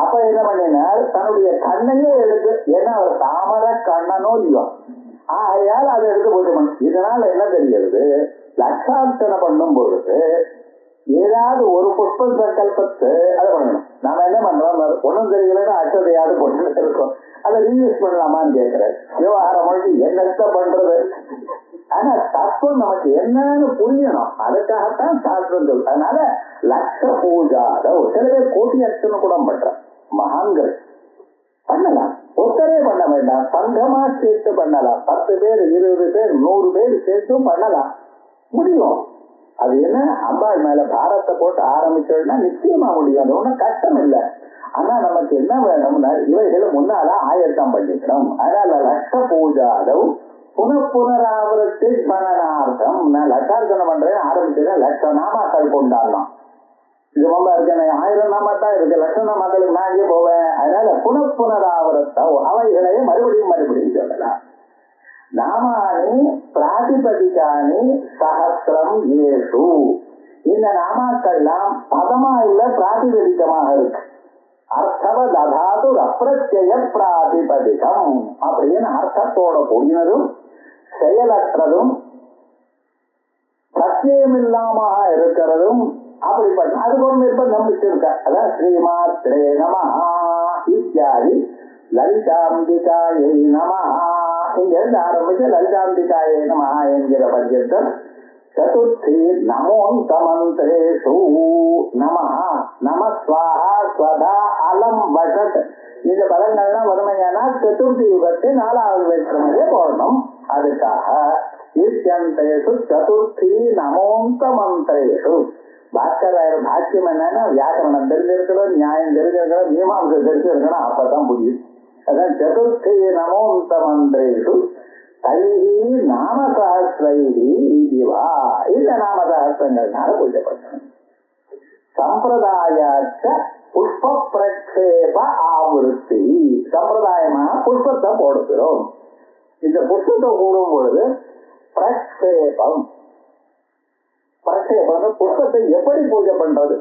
அப்ப என்ன பண்ணினார்? தன்னுடைய கண்ணையே எடுத்து, ஏன்னா அவர் தாமரை கண்ணனோ இல்லையோ, ஆகையால் அதை எடுத்து பூஜை பண்ண. இதனால என்ன தெரிகிறது? லட்சார்ச்சனை பண்ணும் பொழுது ஏதாவது ஒரு புஷ்ப சங்கல்பத்தை அதை பண்ணணும். நாம என்ன பண்றோம்? ஒன்னும் தெரியலன்னா அச்சதையாவது போட்டு இருக்கோம். அதை ரீயூஸ் பண்ணலாமான்னு கேட்கிறேன். விவகாரம் மொழி என்னத்த பண்றது? ஆனா தத்துவம் நமக்கு என்னன்னு புரியணும். அதுக்காகத்தான் சாஸ்திரம் சொல்லு. அதனால லட்ச பூஜா, சில பேர் கோட்டி அர்ச்சனை கூட பண்றேன். மகான்கள் பண்ணலாம். ஒத்தரே பண்ண வேண்டாம், சங்கமா சேர்த்து பண்ணலாம். 10 பேர் 20 பேர் 100 பேர் சேர்த்தும் பண்ணலாம், முடியும். அது என்ன, அம்பாள் மேல பாரத்தை போட்டு ஆரம்பிச்சோம்னா நிச்சயமா முடியும். அது ஒன்றும் கஷ்டம் இல்லை. ஆனா நமக்கு என்ன வேணும்னா இவைகளை முன்னால ஆயத்தம் பண்ணிக்கணும். அதனால லட்ச பூஜாதம் புனராவரத்தை மனநார்த்தம். நான் லட்சார்த்தனை பண்றேன் ஆரம்பிச்சேன், லட்ச நாமாக்கள் கொண்டாடலாம். இது ரொம்ப இருக்கு, 1000 நாமாத்தான் இருக்கு, லட்ச நாமாக்களுக்கு நான் இங்கே போவேன். அதனால புனராவரத்தை அவைகளையே மறுபடியும் சொல்லலாம். நாமானி பிராதிபதிகானி சஹஸ்ரம் ஏசு. இந்த நாமாக்கள்லாம் பதமா இல்ல, பிராதிபதிகமாக இருக்கு. அர்த்தவ ததாது அப்பிரத்யய பிராதிபதிகம் அப்படின்னு அர்த்தத்தோட கூடினதும் செயலற்றதும் பிரத்யமில்லாம இருக்கிறதும் அப்படிப்பட்ட அதுக்கு ஒரு நிர்பந்தம் வச்சிருக்க. அதான் ஸ்ரீமாத்ரே நமஹா இத்தியாதி லலிதாம்பிகாயை நமஹா. இங்க இருந்து ஆரம்பிச்சு லலிதாம்பிகாயை நமஹா என்கிற பட்சத்தில் சதுர்த்தி நமோந்தமந்திரேஷு நமஹா நம ஸ்வாஹா ஸ்வதா அலம் வஷத். இந்த பலங்கள்லாம் வறுமையானா சதுர்த்தி யுகத்தை 4வது வேற்றுமையே போடணும். அதுக்காக இத்தியந்தேஷு சதுர்த்தி நமோந்தமந்திரேஷு. பாஸ்கராயர் பாக்கியம் என்னன்னா வியாக்கரணம் தெரிஞ்சிருக்கணும், நியாயம் தெரிஞ்சிருக்கணும், மீமாம்சை தெரிஞ்சிருக்கணும், அப்பதான் புரியுது. அதான் சதுர்த்தி நமோந்தமந்திரேஷு தைஹி நாமசஹஸ்ரைஹி இதுவா. இந்த நாமசஹஸ்ரங்கள்னால பூஜை பண்ணணும். சம்பிரதாயாச்ச புஷ்ப பிரக்ஷேப ஆவருத்தி. சம்பிரதாயமா புஷ்பத்தை போடுகிறோம். இந்த புஷ்பத்தை கூடும் பொழுது பிரக்ஷேபம். பிரக்ஷேபம் புஷ்பத்தை எப்படி பூஜை பண்றது?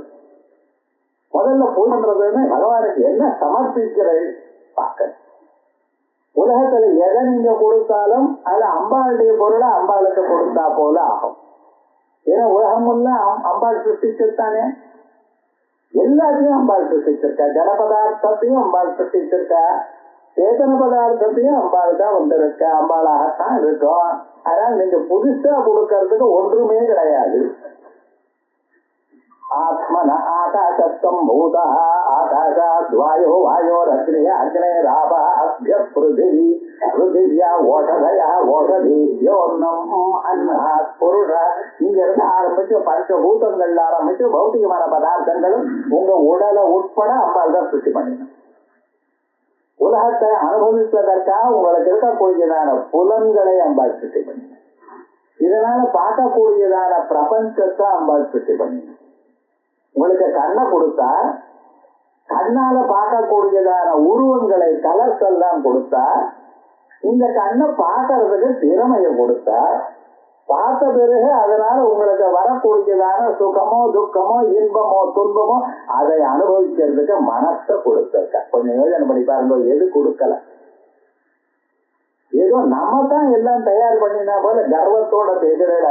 முதல்ல பூஜைன்றதுன்னு பகவானுக்கு என்ன சமர்ப்பிக்கிறது பார்க்க. உலகத்துல எதை நீங்க கொடுத்தாலும் அது அம்பாளுடைய பொருளை அம்பாளுக்கு கொடுத்தா போல ஆகும். ஏன்னா உலகம் உள்ள அம்பாள் சிருஷ்டிச்சிருத்தானே, எல்லாத்தையும் அம்பாள் சிருஷ்டிச்சிருக்கா. ஜட பதார்த்தத்தையும் அம்பாள் சிருஷ்டிச்சிருக்கா, சேதன பதார்த்தத்தையும் அம்பாள் தான் வந்திருக்கா, அம்பாளாகத்தான் இருக்கும். அதனால நீங்க புதுசா கொடுக்கறதுக்கு ஒன்றுமே கிடையாது. ஆத்மன ஆகாசம் பூதா ஆகாசாத் வாயோ வாயோரக்னிய அக்னேராப அப்ய பிருதிவி பிருதிவ்யா ஓஷதயா ஓஷதீயோன்னம் அன்னாத் புருஷ. இங்க இருந்து ஆரம்பிச்சு பஞ்சபூதங்கள்ல ஆரம்பிச்சு பௌத்திகமான பதார்த்தங்களும் உங்க உடலை உட்பட அம்பாள் தான் சுத்தி பண்ணிடும். உலகத்தை அனுபவிப்பதற்காக உங்களுக்கு இருக்கக்கூடியதான புலன்களை அம்பாள் சுத்தி பண்ணிடும். இதனால பார்க்கக்கூடியதான பிரபஞ்சத்தை அம்பாள் சுத்தி பண்ணிடும். உங்களுக்கு கண்ணை கொடுத்தா கண்ணால பார்க்கக்கூடியதான உருவங்களை கலர்ஸ் எல்லாம் கொடுத்தா, இந்த கண்ணை பார்க்கறதுக்கு திறமையை கொடுத்தா, பார்த்த பிறகு அதனால உங்களுக்கு வரக்கூடியதான சுகமோ துக்கமோ இன்பமோ துன்பமோ அதை அனுபவிக்கிறதுக்கு மனசை கொடுத்திருக்க. கொஞ்சம் யோசனை பண்ணி பாருங்க, எது கொடுக்கல. ஏதோ நம்ம தான் எல்லாம் தயார் பண்ணினா போல கர்வத்தோட பேசுறத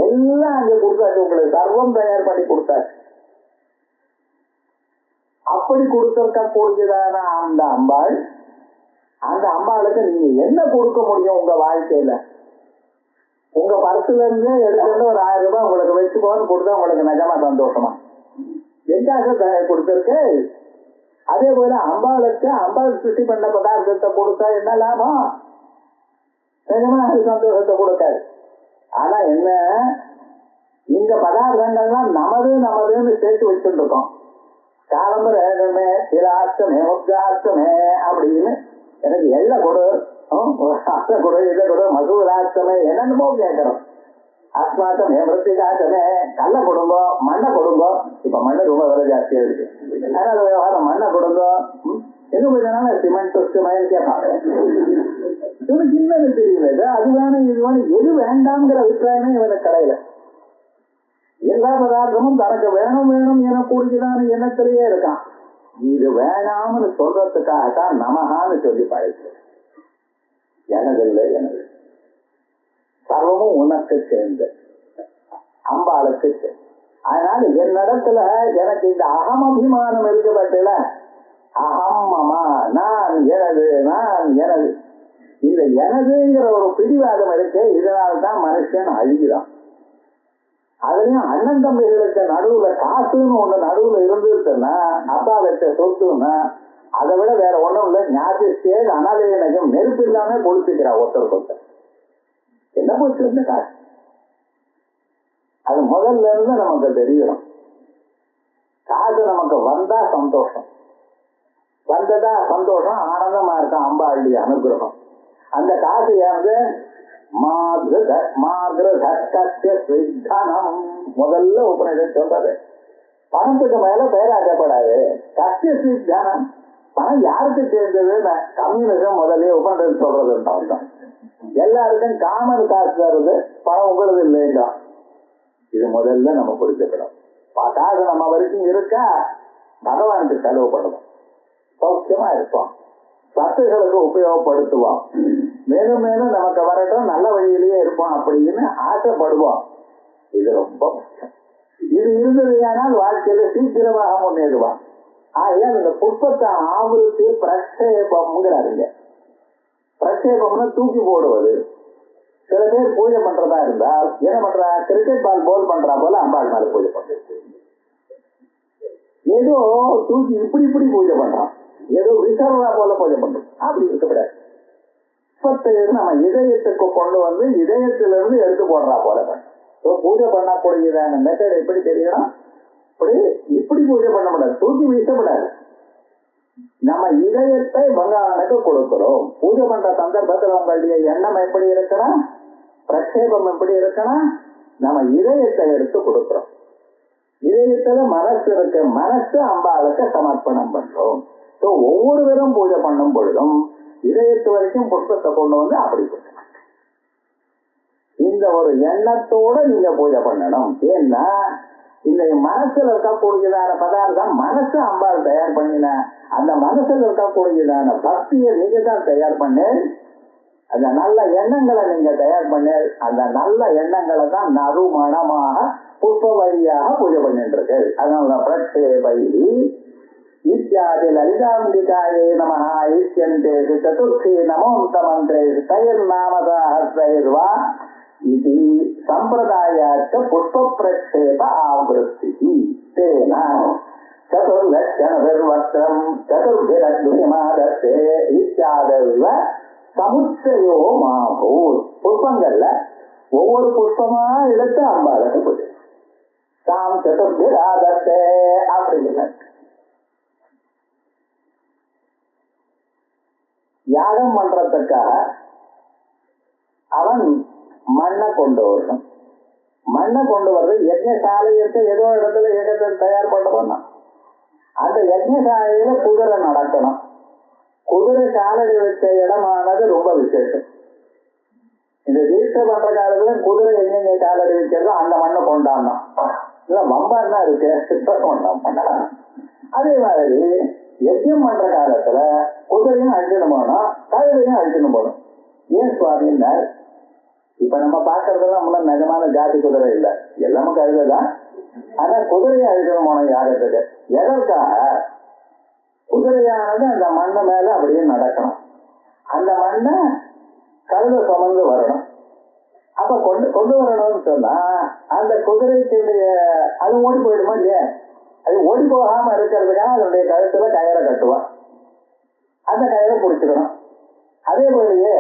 எல்லாம் அங்க கொடுத்தாச்சு, உங்களுக்கு சர்வம் தயார் பண்ணி கொடுத்தாச்சு. அப்படி கொடுத்திருக்க கூடியதான அந்த அம்பாள், அந்த அம்பாளுக்கு நீங்க என்ன கொடுக்க முடியும் உங்க வாழ்க்கையில? உங்க பர்சுல இருந்து எடுத்துட்டு ஒரு 1000 ரூபாய் உங்களுக்கு வச்சுக்கோன்னு கொடுத்தா உங்களுக்கு நிஜமா சந்தோஷமா? எங்காக கொடுத்திருக்கு. அதே போல அம்பாளுக்கு அம்பாள் சுத்தி பண்ண பதார்த்தத்தை கொடுத்தா என்ன லாபம்? நிஜமா அது சந்தோஷத்தை கொடுக்காது. ஆனா என்ன, இந்த பதார்த்தங்கள்லாம் நமதுன்னு சேர்த்து வச்சுட்டு இருக்கோம். காலம்பு வேணுமே சிராஷ்டமே முக்தாஷ்டமே அப்படின்னு எனக்கு எல்லாம் கொடு, அதை கொடு, இதை கொடு, மசூராஷ்டமே என்னென்னமோ கேட்கறோம். அஸ்மாத்தமே மிருத்திகாஷ்டமே கல்லை கொடுங்கோ, மண்ணை கொடுங்கோ. இப்ப மண்ணு ரொம்ப விலை ஜாஸ்தியா இருக்கு, அதனால விவகாரம் மண்ணை கொடுங்கோ. இன்னும் கொஞ்ச நாள் சிமெண்ட் சிமெண்ட் கேட்பாங்க. இவனுக்கு இன்னும் தெரியல, அது வேணும் இது வேணும், எது வேண்டாம்ங்கிற அபிப்பிராயமே இவனுக்கு கிடையாது. எல்லா பதார்த்தமும் தனக்கு வேணும் என கூடியதான எண்ணத்திலேயே இருக்கான். இது வேணாம்னு சொல்றதுக்காகத்தான் நமகான்னு சொல்லி பழகு. எனதில்லை, எனது சர்வமும் உனக்கு சேர்ந்து அம்பாளுக்கு சேர்ந்து. அதனால என்னிடத்துல எனக்கு இந்த அகம் அபிமானம் இருக்கப்பட்டல, அகம் மமா, நான் எனது, நான் எனது, இந்த எனதுங்கிற ஒரு பிடிவாதம் இருக்கு. இதனால்தான் மனுஷன் அழிகிறான். அதுலயும் அண்ணன் தம்பிகளுக்கு நடுவுல காசுன்னு ஒண்ணு நடுவுல இருந்துச்சுன்னா, அப்பா வச்ச சொத்துன்னா அதை விட வேற ஒண்ணும் இல்ல. ஞாபகத்தே அனாலயம் நெருப்பு இல்லாம கொளுத்துக்கிறா ஒருத்தருக்கு ஒருத்தர். என்ன போச்சு இந்த காசு? அது முதல்ல இருந்து நமக்கு தெரியணும். காசு நமக்கு வந்தா சந்தோஷம், வந்ததா சந்தோஷம், ஆனந்தமா இருக்கும். அம்பாளுடைய அனுகிரகம். அந்த காசு யாரு? முதல்ல உபநிஷம் சொல்றது. பணத்துக்கு மேல பேராக்கப்படாது. கஷ்ட சித்தானம். பணம் யாருக்கு சேர்ந்தது? கம்யூனிசம் முதலே உபநிஷம் சொல்றது. எல்லாருக்கும் காமன் காசு வருது, பணம் உங்களது இல்லைங்களா? இது முதல்ல நம்ம புரிஞ்சுக்கணும். காசு நம்ம வரைக்கும் இருக்கா, பகவானுக்கு செலவு பண்ணுவோம், சௌக்கியமா இருப்போம், சத்துகளுக்கு உபயோகப்படுத்துவோம், மேலும் மேலும் நமக்கு வரட்டும், நல்ல வழியிலேயே இருப்போம் அப்படின்னு ஆசைப்படுவோம். இது ரொம்ப முக்கியம். இது இருந்ததுனால் வாழ்க்கையில சீக்கிரமாக முன்னேறுவான். ஆகையால் இந்த புஷ்பத்தை ஆவருத்தி பிரக்ஷேபம்ங்கிறாருங்க. பிரக்ஷேபம்னு தூக்கி போடுவது. சில பேர் பூஜை பண்றதா இருந்தால் என்ன பண்றா? கிரிக்கெட் பால் போல் பண்றா போல அம்பாள் மேல பூஜை பண்றது. ஏதோ தூக்கி இப்படி இப்படி பூஜை பண்றான், ஏதோ விசர்வா போல பூஜை பண்றோம். அப்படி இருக்கக்கூடாது. புஷ்பத்தை நம்ம இதயத்துக்கு கொண்டு வந்து இதயத்திலிருந்து எடுத்து போடுறா போல பூஜை பண்ணக்கூடியதான மெத்தட் எப்படி தெரியணும்? இப்படி பூஜை பண்ண முடியாது, தூக்கி வீசப்படாது. நம்ம இதயத்தை பகவானுக்கு கொடுக்கிறோம். பூஜை பண்ற சந்தர்ப்பத்தில் உங்களுடைய எண்ணம் எப்படி இருக்கணும், பிரக்ஷேபம் எப்படி இருக்கணும்? நம்ம இதயத்தை எடுத்து கொடுக்கிறோம். இதயத்துல மனசு இருக்கு, மனசு அம்பாளுக்கு சமர்ப்பணம் பண்றோம். ஒவ்வொருவரும் பூஜை பண்ணும் பொழுதும் இதயத்து வரைக்கும் புஷ்பத்தை கொண்டு வந்து அப்படி இந்த ஒரு எண்ணத்தோட நீங்க பூஜை பண்ணணும். ஏன்னா இந்த மனசுல இருக்கக்கூடியதான பதார்த்தம் மனசு அம்பாள் தயார் பண்ணின. அந்த மனசுல இருக்கக்கூடியதான பக்தியை நீங்க தான் தயார் பண்ண. அந்த நல்ல எண்ணங்களை நீங்க தயார் பண்ண. அந்த நல்ல எண்ணங்களை தான் நறுமணமாக புஷ்ப வழியாக பூஜை பண்ணிட்டு இருக்கு. அதனால பிரக்ஷேபை இத்தியாதி லலிதாம்பிகாயே நமஹ ஈஸ்யந்தேஷு சதுர்த்தி நமோந்த மந்திரேஷு தயிர்நாமதாஹஸ்ரைர்வா இது சம்பிரதாயாச்ச புஷ்ப பிரக்ஷேப ஆவருத்தி தேன சதுர்லட்சணம் சதுர்பிரத்மாதத்தே இத்தியாதவ சமுச்சயோ மாபூத். புஷ்பங்கள்ல ஒவ்வொரு புஷ்பமா எடுத்து அம்பாளுக்கு பூஜை தாம் சதுர்பிராதத்தே அப்படிங்கிற யாகம் பண்றதுக்காக அவன் மண்ணை கொண்டு வரணும். மண்ணை கொண்டு வர்றது யஜ்ஞசாலையிட்டு ஏதோ இடத்துல யஜ்ஞத்தை தயார் பண்ணணும். அந்த யஜ்ஞசாலையில குதிரை நடக்கணும். குதிரை காலடி வச்ச இடமானது ரொம்ப விசேஷம். இந்த தீட்சை பண்ற காலத்துல குதிரை எங்க காலடி வச்சதோ அந்த மண்ணை கொண்டாடணும். இல்ல வம்பான்னா இருக்கு, கொண்டாம் பண்ணலாம். அதே மாதிரி யஜ்யம் பண்ற காலத்துல குதிரையும் அழிச்சுன்னு போகணும், கழுதையும் அழிச்சுன்னு போகணும். ஏன் சுவாமின்னா இப்ப நம்ம பாக்குறதுலாம் முன்ன நிஜமான ஜாதி குதிரை இல்லை, எல்லாமே கழுதைதான். ஆனா குதிரையை அழிச்சுன்னு போனோம் யாகத்துக்கு. எதற்காக? குதிரையானது அந்த மண்ணு மேல அப்படியே நடக்கணும். அந்த மண்ணை கழுதை சுமந்து வரணும். அப்ப கொண்டு வரணும்னு சொன்னா அந்த குதிரைக்குடைய அது ஓடி போயிடுமா இல்லையா? அது ஓடி போகாம இருக்கிறதுக்காக அதனுடைய கழுத்துல கயிறை கட்டுவான். அந்த கயிறை பிடிச்சிக்கணும். அதே போலயே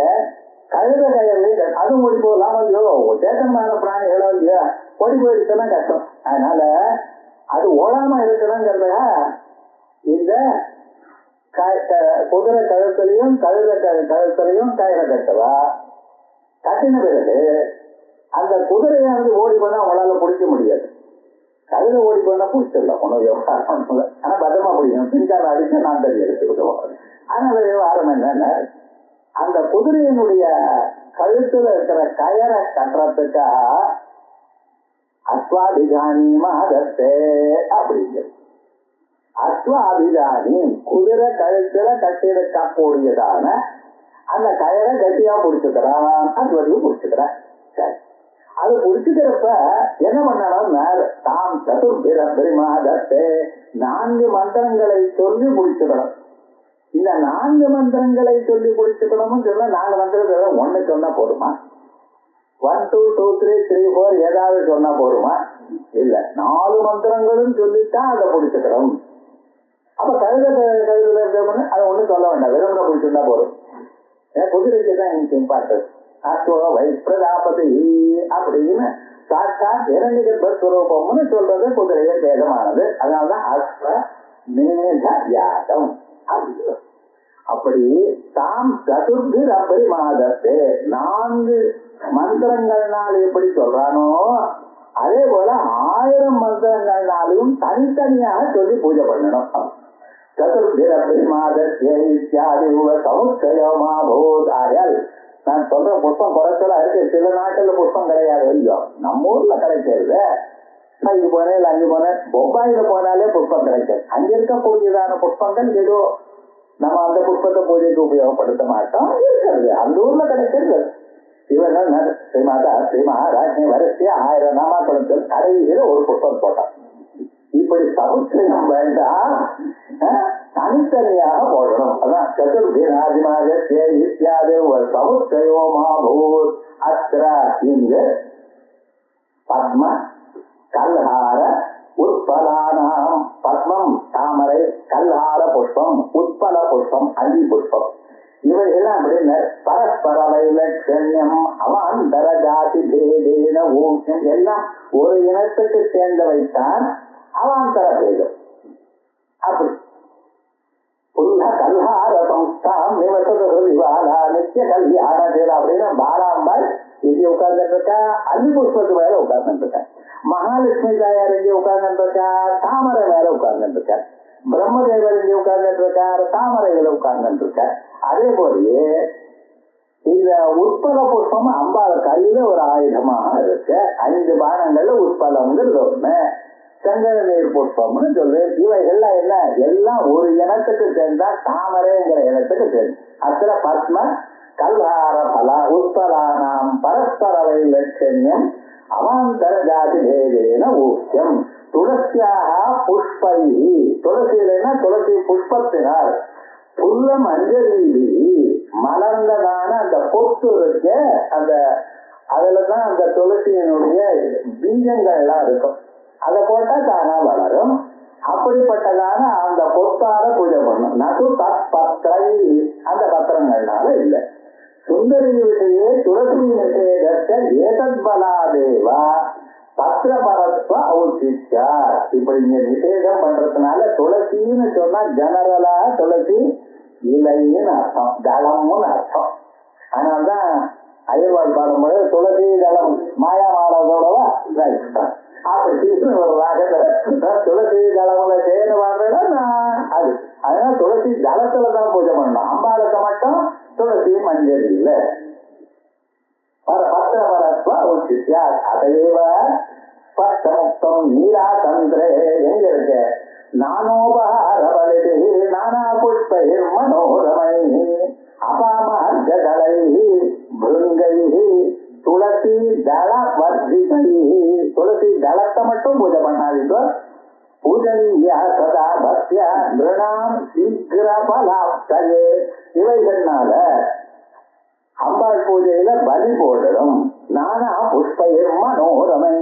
கழுத கயிறு அதுவும் ஓடி போகலாம் இல்லையோ, சேத்தனமான பிராணிகளோ இல்லையா, ஓடி போயிடுச்சுன்னா கஷ்டம். அதனால அது ஓடாம இருக்கணுங்கிறதுக்கா இந்த குதிரை கழுத்துலையும் கழுத கழுத்துலையும் கயிறை கட்டுவா. கட்டின பிறகு அந்த குதிரையானது ஓடி போனா அவங்களால பிடிக்க முடியாது. கழுத ஓடி போனா பிடிச்சிடலாம், ஒன்றும் விவகாரம் இல்லை. ஆனா பத்திரமா பிடிக்கணும். பின்கால அடிச்சா நான் தண்ணி எடுத்துக்கிட்டோம். அதனால விவகாரம் என்னன்னா அந்த குதிரையினுடைய கழுத்துல இருக்கிற கயரை கட்டுறதுக்காக அஸ்வாபிதானி மாதத்தே அப்படிங்கிறது. அஸ்வாபிதானி குதிரை கழுத்துல கட்டிடக்கூடியதான அந்த கயரை கட்டியா பிடிச்சுக்கிறான், அது வரையும் பிடிச்சுக்கிறான். சரி, அது பிடிச்சுக்கிறப்ப என்ன பண்ணணும்னா தாம் சதுர்பிரமாதத்தே 4 மந்திரங்களை சொல்லி பிடிச்சுக்கணும். இந்த 4 மந்திரங்களை சொல்லி பிடிச்சுக்கணும்னு சொன்னா 4 மந்திரத்தை 1 சொன்னா போதுமா? 1 2 2 3 3 4 ஏதாவது சொன்னா போதுமா? இல்ல, 4 மந்திரங்களும் சொல்லித்தான் அதை பிடிச்சுக்கிறோம். அப்ப கழுத அதை ஒண்ணும் சொல்ல வேண்டாம், விரும்புற பிடிச்சிருந்தா போதும். ஏன்னா குதிரைக்கு தான் எனக்கு இம்பார்ட்டன்ஸ். அஸ்வ வைப்ரதாபதி அப்படின்னு சாட்சாத் இரண்டிகர்பஸ்வரூபம்னு சொல்றது குதிரையை வேதமானது. அதனாலதான் அஸ்வ மேத யாகம். அப்படி தாம் சதுர்பிர் அபரிமாதத்தே 4 மந்திரங்கள்னால் எப்படி சொல்றானோ அதே போல 1000 மந்திரங்கள்னாலையும் தனித்தனியாக சொல்லி பூஜை பண்ணணும். சதுர்பிர் அபரிமாதத்தே இத்தியாதி சமுச்சயமா போதாயல். நான் சொல்ற புஷ்பம் குறைச்சலா இருக்கு, சில நாட்டுல புஷ்பம் கிடையாது. இல்லையோ, நம்ம ஊர்ல கிடைக்கிறது. இங்க போனேன் அங்கே போனேன், பொம்பாயில போனாலே புஷ்பம் கிடைக்காது. அங்க இருக்கக்கூடியதான புஷ்பங்கள் ஏதோ நம்ம அந்த புஷ்பத்தை பூஜைக்கு உபயோகப்படுத்த மாட்டோம், இருக்கிறது அந்த ஊர்ல கிடைக்கிறது. இவர்கள் ஸ்ரீமாதா ஸ்ரீ மகாராஜ்னி வரிசையா 1000 நாமாக்களுக்கு கடையில ஒரு புஷ்பம் போட்டான். இப்படி சமுச்சயம் வேண்டாம், தனித்தனியாக போடணும். அதான் சதுர்தினாதிமாக இத்தியாதி ஒரு சமுச்சயோ மாபூத் அத்ரா. இங்கு பத்ம கல்ஹார உட்பலானாம். பத்மம் தாமரை, கல்ஹார புஷ்பம், உட்பல புஷ்பம், அல்லி புஷ்பம், இவையெல்லாம் அப்படின்னு பரஸ்பர வைலட்சண்யம் அவாந்தர ஜாதி பேதேன ஊக்கியம் எல்லாம் ஒரு இனத்துக்கு சேர்ந்தவைத்தான் அவாந்தர பேதம். அப்படி புல்ல கல்ஹார சம்ஸ்தாம் நிவசதிவாலா நித்திய கல்யாணத்தில் அப்படின்னு பாலாம்பாள் இங்கே உட்கார்ந்துட்டு இருக்கா, அல்லி புஷ்பத்து மேல உட்கார்ந்துட்டு இருக்கா. மகாலட்சுமி தாயார் இங்கே உட்கார்ந்துட்டு இருக்கா, தாமரை மேல உட்கார்ந்துட்டு இருக்கார். பிரம்மதேவர் இங்கே உட்கார்ந்துட்டு இருக்கார், தாமரைகளை உட்கார்ந்துட்டு இருக்கார். அதே போலயே இந்த உட்பல புஷ்பம் அம்பாள் கையில ஒரு ஆயுதமாக இருக்கு. 5 பானங்கள்ல உட்பலம்ங்கிறது ஒண்ணு, செங்கல் நீர் புஷ்பம்னு சொல்லு. இவைகள்லாம் என்ன, எல்லாம் ஒரு இனத்துக்கு சேர்ந்தா தாமரைங்கிற இனத்துக்கு சேர்ந்து. அத்தனை பத்ம கல்ஹார பல உட்பலானாம் பரஸ்பர வைலட்சண்யம் அவாந்தர ஜாதி பேதேன ஊக்கியம். துளசியாக புஷ்பை, துளசியிலன்னா துளசி புஷ்பத்தினால் புல்ல மஞ்சளி மலர்ந்ததான அந்த பொட்டு இருக்க, அந்த அதுலதான் அந்த துளசியினுடைய பீஜங்கள்லாம் இருக்கும். அதை போட்டா தானா வளரும். அப்படிப்பட்டதான அந்த பொத்தால பூஜை பண்ணும். நது தத் பத்திரை, அந்த பத்திரங்கள்னால இல்லை. சுந்தரி விஷயே துளசி நிஷேதத்தை ஏதத் பலாதேவா பத்திரபரத்வ ஔசித்யா. இப்படி இங்க நிஷேதம் பண்றதுனால துளசின்னு சொன்னா ஜெனரலா துளசி இலைன்னு அர்த்தம், தளம்னு அர்த்தம். அதனால்தான் அயல்வாள் பாடும்போது துளசி தளம் மாயா மாடதோடவா அப்படின்னு ஒரு ராகத்துல துளசி தளம்ல சேர்ந்து வாழ்றா அது. அதனால துளசி தளத்துலதான் பூஜை பண்ணணும். அம்பாளுக்கு மட்டும் துளசி மஞ்சள் இல்ல. பத்திரபரத்வ ஔசித்யா அதையேவ ஸ்பஷ்டமுக்தம் நீலாதந்திரே. எங்க இருக்கு, நானோபஹாரபலிதி நானா புஷ்பைர் மனோரமை அபாமார்கதலை பிருங்கை துளசி தள வர்ஜிதை. துளசி தளத்தை மட்டும் பூஜை பண்ணாதீங்க. பூஜனீயா சதா பக்தியா நிருணாம் சீக்கிர பலாப்தயே. இவைகள்னால அம்பாள் பூஜையில பலி போடணும். நானா புஷ்பைர் மனோரமை,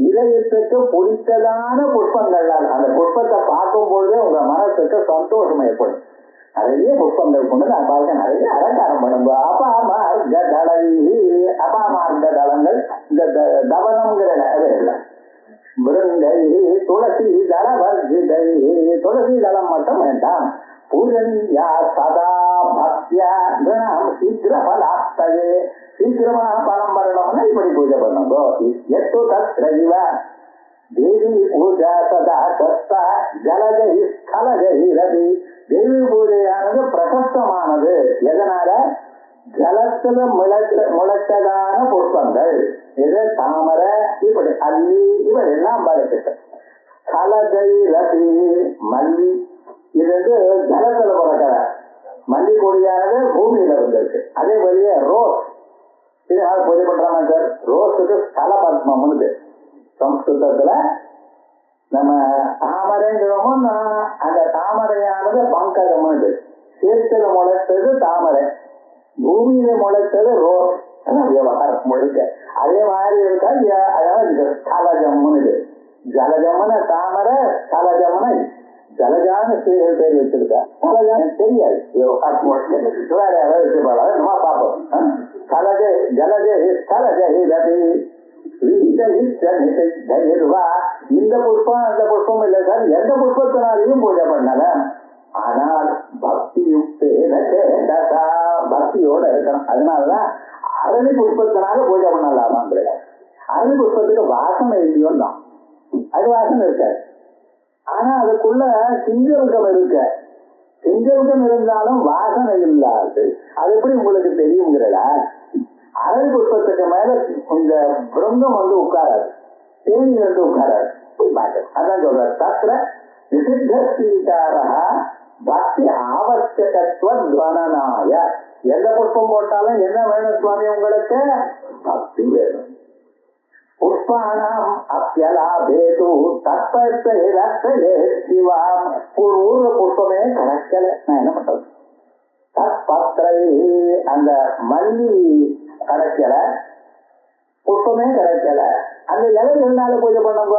இதயத்துக்கு பிடித்ததான புஷ்பங்கள்லாம். அந்த புஷ்பத்தை பார்க்கும் பொழுதே உங்க மனசுக்கு சந்தோஷம் ஏற்படும். நிறைய புஷ்பங்கள் கொண்டு அம்பாளுக்கு நிறைய அலங்காரம் பண்ணுங்க. அபாமார்க தலை, அபாமார்க்க தளங்கள் இந்த தவனம்ங்கிற இல்லை. மிருங்கை துளசி தள வர்ஜிதை, துளசி தளம் மட்டும் வேண்டாம். பூஜனியா சதா பக்தியா நிருணாம் சீக்கிர பலாப்தயே. சீக்கிரமாக பலம் வரணும்னா இப்படி பூஜை பண்ணுங்க. எட்டு தத்ரைவ தேவி பூஜா சதா கஸ்தா ஜலஜை ஸ்தலஜை ரவி. தேவி பூஜையானது பிரசஸ்தமானது. எதனால, ஜலத்துல முளைச்சதான புஷ்பங்கள், இது தாமரை, இப்படி அல்லி, இவரெல்லாம் படைக்கிட்ட. ஸ்தலஜை ரவி மல்லி, இது ஜலத்துல பிறக்கிற மல்லி கொடியானது பூமியில வந்திருக்கு. அதே மாதிரியே ரோஸ், இது பூஜை பண்றாங்க சார். ரோஸுக்கு ஸ்தல பத்மம்னு சம்ஸ்கிருதத்துல. நம்ம தாமரைங்கிறோமோ, அந்த தாமரையானது பங்கஜம்னு. சேத்துல முளைத்தது தாமரை, பூமியில முளைத்தது ரோஸ். விவகாரம் முழுக்க அதே மாதிரி இருக்கா. அதாவது ஸ்தலஜம்னு இது. ஜலஜம்னு தாமரை, ஸ்தலஜம்னு ஜலஜான்னு பேர் வச்சிருக்கா. ஸ்தலஜான்னு தெரியாது விவகாரம் முழுக்க. வேற யாராவது வச்சிருப்பாங்க, நம்ம பார்ப்போம். ஸ்தலஜே ஜலஜே ஸ்தலஜே ரவி இந்த புஷ்பம் அந்த புஷ்பம் இல்லை சார், எந்த புஷ்பத்தினாலையும் பூஜை பண்ணல. ஆனால் பக்தி பக்தியோட இருக்கணும். அதனாலதான் அரளி புஷ்பத்தினால பூஜை பண்ணலாமான் கிடையாது. அரளி புஷ்பத்துக்கு வாசனை இல்லையும் தான், அது வாசனை இருக்காது. ஆனா அதுக்குள்ள சிஞ்சல்கம் இருக்க, சிஞ்சல்கம் இருந்தாலும் வாசனை இல்லாது. அது எப்படி உங்களுக்கு தெரியுங்கிறதா? அரளி புஷ்பத்துக்கு மேல இந்த பிருங்கம் உட்காராது, தேனி உட்காராது. போய் பார்க்க அதான் சொல்ற தத்திர நிஷித்தீகாரா பக்தி ஆவசியகத்துவனாய. எந்த புஷ்பம் போட்டாலும் என்ன வேணும் சுவாமி உங்களுக்கு? பக்தி வேணும். புஷ்பானாம் அப்பியலாபேது தத்பத்ரே சிவாம். ஊர்ல புஷ்பமே கிடைக்கல, நான் என்ன பண்றது? தத்பத்ரை அந்த மல்லி கிடைக்கல, புஷ்பமே கிடைக்கல, அந்த இலைகள்னால பூஜை பண்ணுங்க.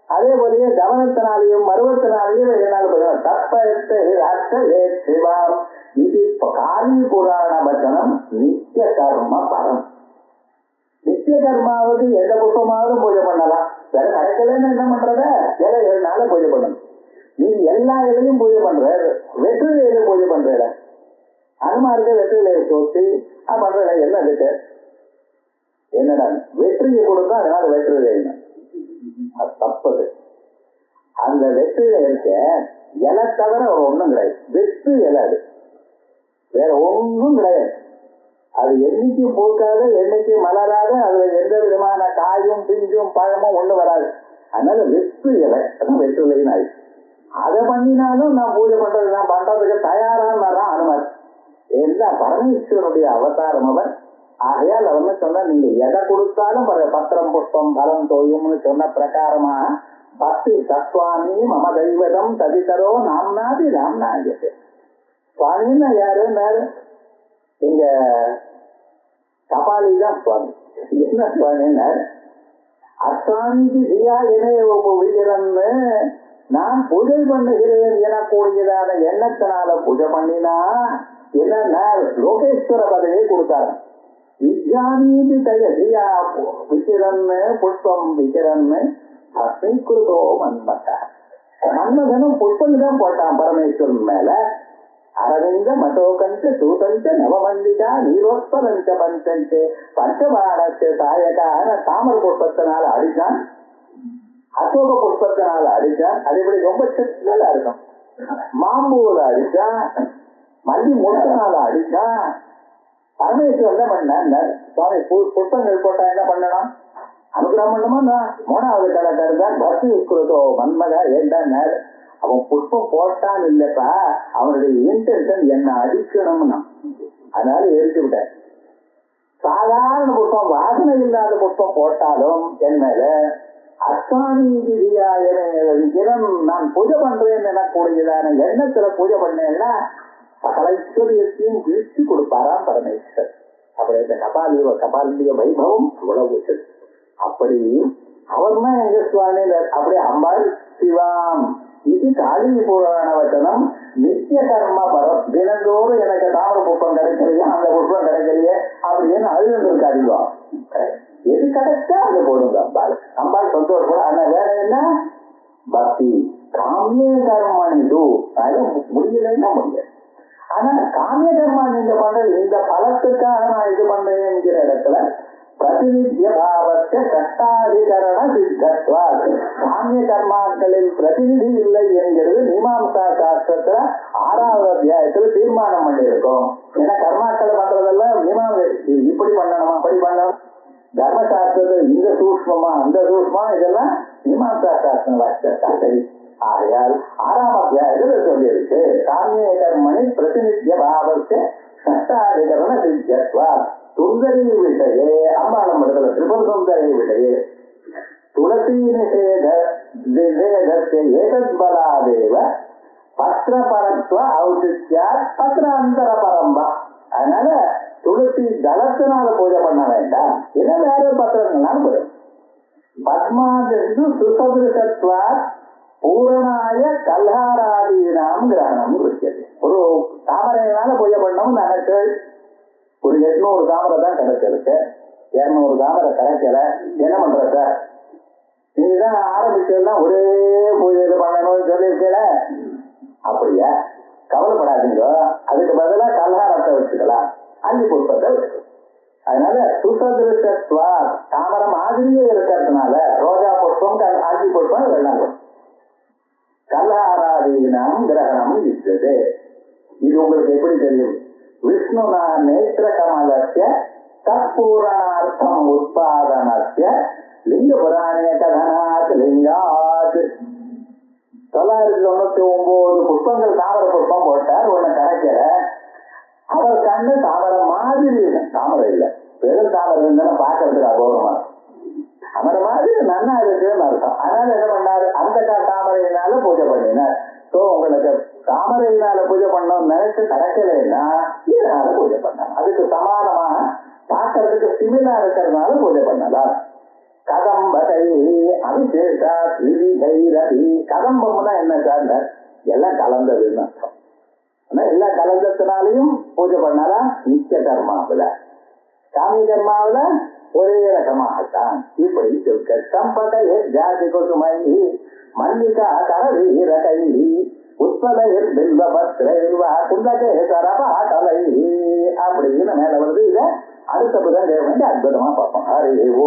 அதே போலயே கவனத்தினாலையும் மருவத்தினாலையும் என்னால பூஜை. தத்பத்ரே சிவாம். இது காளி புராண வச்சனம். நித்திய கர்ம பரம். நித்திய கர்மாவுக்கு எந்த புஷ்பமாவது பூஜை பண்ணலாம். வேற கிடைக்கலன்னு என்ன பண்றத? இலைகள்னால பூஜை பண்ணணும். நீ எல்லா இலையும் பூஜை பண்ற, வெற்றிலை இலை பூஜை பண்ற, அனுமாருக்கு வெற்றிலையை தோற்றி பண்ற என்ன இருக்கு? என்னடா வெற்றியை கொடுத்தா அதனால வெற்றிலை அது தப்பது. அந்த வெற்றிலை இருக்க இலை தவிர ஒண்ணும் கிடையாது. வெற்று இலை, அது வேற ஒன்றும் கிடையாது. அது என்னைக்கு பூக்காது, என்னைக்கு மலராது, அதுல எந்த விதமான காயும் பிஞ்சும் பழமும் ஒண்ணு வராது. அதனால வெற்று இலை, அதான் வெற்றிலைன்னு ஆயிடுச்சு. அதை பண்ணினாலும் நான் பூஜை பண்றது, நான் பண்றதுக்கு தயாரானாரான் அனுமதி. எல்லாம் பரமேஸ்வரனுடைய அவதாரம் அவர். ஆகையால் அவன்னு சொன்னா, நீங்க எதை கொடுத்தாலும் பத்திரம் புஷ்பம் பலம் தோயும்னு சொன்ன பிரகாரமா பக்தி தத்வாமி மம தெய்வதம் ததிதரோ நாம்னாதி ராம்நாயகே. சுவாமின்னா யாரு? இங்க கபாலி தான் சுவாமி. என்ன சுவாமின்னா, அசாந்தி தியா விஜயன்னு நான் பூஜை பண்ணுகிறேன் எனக்கூடியதான எண்ணத்தினால பூஜை பண்ணினா என்ன லோகேஸ்வர பதவியை கொடுத்தாரு. விஜயானீதி தயா விக்கிரன்னு புஷ்பம் விக்கிரன்னு அஸ்மிகிருதோ மன்மத. மன்மதனும் புஷ்பம் தான் போட்டான் பரமேஸ்வரன் மேல. அரவிந்த மசோகஞ்ச சூதஞ்ச நவமல்லிகா நீரோத்பலஞ்ச பஞ்சஞ்சே பஞ்சபாணச்ச தாயகான தாமர புஷ்பத்தினால அடிச்சான், அசோக புஷ்பத்தினால அடிச்சான். அது இப்படி ரொம்ப சின்னதா இருக்கும். மாம்பூல அடிச்சான், மல்லி முட்டனால அடிச்சான். பரமேஸ்வரன் என்ன பண்ண? சுவாமி புஷ்பங்கள் போட்டா என்ன பண்ணணும்? அனுகிரகம் பண்ணணுமா? மூணாவது கலக்க இருந்தா பக்தி உட்குறதோ மன்மத. ஏண்டா அவன் புஷ்பம் போட்டான் இல்லப்பா, அவனுடைய இன்டென்ஷன் என்ன அடிக்கணும்னா, அதனால எரிச்சு விட்டார். சாதாரண புஷ்பம், வாசனை இல்லாத புஷ்பம் போட்டாலும் என் மேல அஸ்வாமிதிரம் நான் பூஜை பண்றேன்னு எனக்கூடியதான எண்ணத்துல பூஜை பண்ணேன்னா சகல ஐஸ்வர்யத்தையும் வீழ்ச்சி கொடுப்பாராம் பரமேஸ்வர். அப்படி இந்த கபாலிய வைபவம் இவ்வளவு. அப்படி அவர்னா எங்க சுவாமி? அப்படி அம்பாள் சிவாம். இது காளி புராண வச்சனம். நித்திய கர்ம பரம். தினந்தோறும் எனக்கு தாமர புஷ்பம் கிடைக்கலையா, அந்த புஷ்பம் கிடைக்கலையே அப்படின்னு அழுது இருக்காதீங்க. எது கிடைச்சா அது போடுங்க. அம்பாள் அம்பாள் சந்தோஷம். ஆனா வேற என்ன? பக்தி காமிய கர்மணிது. முடியலைன்னா முடியாது. ஆனா காமிய கர்மா நீங்க பண்றது இந்த பலத்துக்காக நான் இது பண்றேன் என்கிற இடத்துல பிரதிநித்திய பாவத்தை கட்டாதிகரண சித்தத்வா. காமிய கர்மாக்களில் பிரதிநிதி இல்லை என்கிறது மீமாம்சா சாஸ்திரத்துல 6வது அத்தியாயத்துல தீர்மானம் பண்ணியிருக்கோம். ஏன்னா கர்மாக்களை பண்றதெல்லாம் இப்படி பண்ணணுமா அப்படி பண்ணணும், தர்மசாஸ்திரத்துல இந்த சூக்ஷ்மமா அந்த சூக்ஷ்மா, இதெல்லாம் மீமாம்சா சாஸ்திரம் வாசிச்சா சரி. ஆகையால் 6ஆம் அத்தியாயத்தில் சொல்லியிருக்கு காமிய கர்மணி பிரதிநித்திய பாவத்தை கட்டாதிகரண சித்தத்வா. சுந்தரி விஷயே அம்பாளம் இடத்துல திரிபுர சுந்தரி விஷயே துளசி நிஷேதத்தை ஏதத்பலாதேவ பத்திர பரத்வ ஔசித்யா பத்திராந்தர பரம்பா. அதனால துளசி தளத்தினால பூஜை பண்ண வேண்டாம், என்ன வேற பத்திரங்கள்னாலும் போதும். பத்மாதென்று சுசதுருஷத்வா பூரணாய கல்ஹாராதீனாம் கிரகணம் இருக்கிறது. ஒரு தாமரையினால பூஜை பண்ணவும் நினைச்சு ஒரு 800 தாமரை தான் கிடைச்சிருக்கு, 200 தாமரை கிடைக்கல, என்ன பண்ற சார்? நீதான் ஆரம்பிச்சதுன்னா ஒரே பூஜையில பண்ணணும்னு சொல்லியிருக்கல. அப்படியா? கவலைப்படாதீங்க, அதுக்கு பதிலா கல்ஹாரத்தை வச்சுக்கலாம், அள்ளி புஷ்பத்தை வச்சுக்கலாம். அதனால சுசதுருஷத்வா தாமரை மாதிரியே இருக்கிறதுனால ரோஜா புஷ்பம் அள்ளி புஷ்பம் வெள்ளம் கல்ஹாராதீனாம் கிரகணம் இருக்கிறது. இது உங்களுக்கு எப்படி தெரியும்? விஷ்ணுனா நேத்திர கமலஸ்ய தற்பூரணார்த்தம் உற்பாதனஸ்ய லிங்க புராணிய கதனாத் லிங்காத். 999 புஷ்பங்கள் தாமரை புஷ்பம் போட்டார், ஒண்ணு கிடைக்கல. அவர் கண்ணு தாமரை மாதிரி, தாமரை இல்ல பெரும் தாமரை இருந்தாலும் பாக்குறதுக்கு அபூர்வமா தாமரை மாதிரி நன்னா இருக்குன்னு அர்த்தம். அதனால என்ன பண்ணாரு, அந்த தாமரையினால பூஜை பண்ணினார். சோ உங்களுக்கு தாமரையினால பூஜை பண்ணோம்னு நினைச்சு கிடைக்கலன்னா இதனால பூஜை பண்ணலாம். அதுக்கு சமானமாக பார்க்கறதுக்கு சிமிலா இருக்கிறதுனால பூஜை பண்ணலாம். கதம்பகை அபிஷேகா ஸ்ரீ கதம்பம்னா என்ன சார்? எல்லாம் கலந்ததுன்னு அர்த்தம். ஆனா எல்லாம் கலந்தத்தினாலையும் பூஜை பண்ணலாம். நித்திய கர்மாவில சாமி கர்மாவில ஒரே ரகமாகத்தான். இப்படி சொல்க சம்பகை ஜாதி கொசுமை மல்லிகா கரவீரகை உத்பதைர் பில்வபத்ரைர்வா குந்தகேசரபாடலை அப்படின்னு மேல வருது. இதை அடுத்த புதன் வேண்டிய அற்புதமா பார்ப்போம். ஹரி ஓ.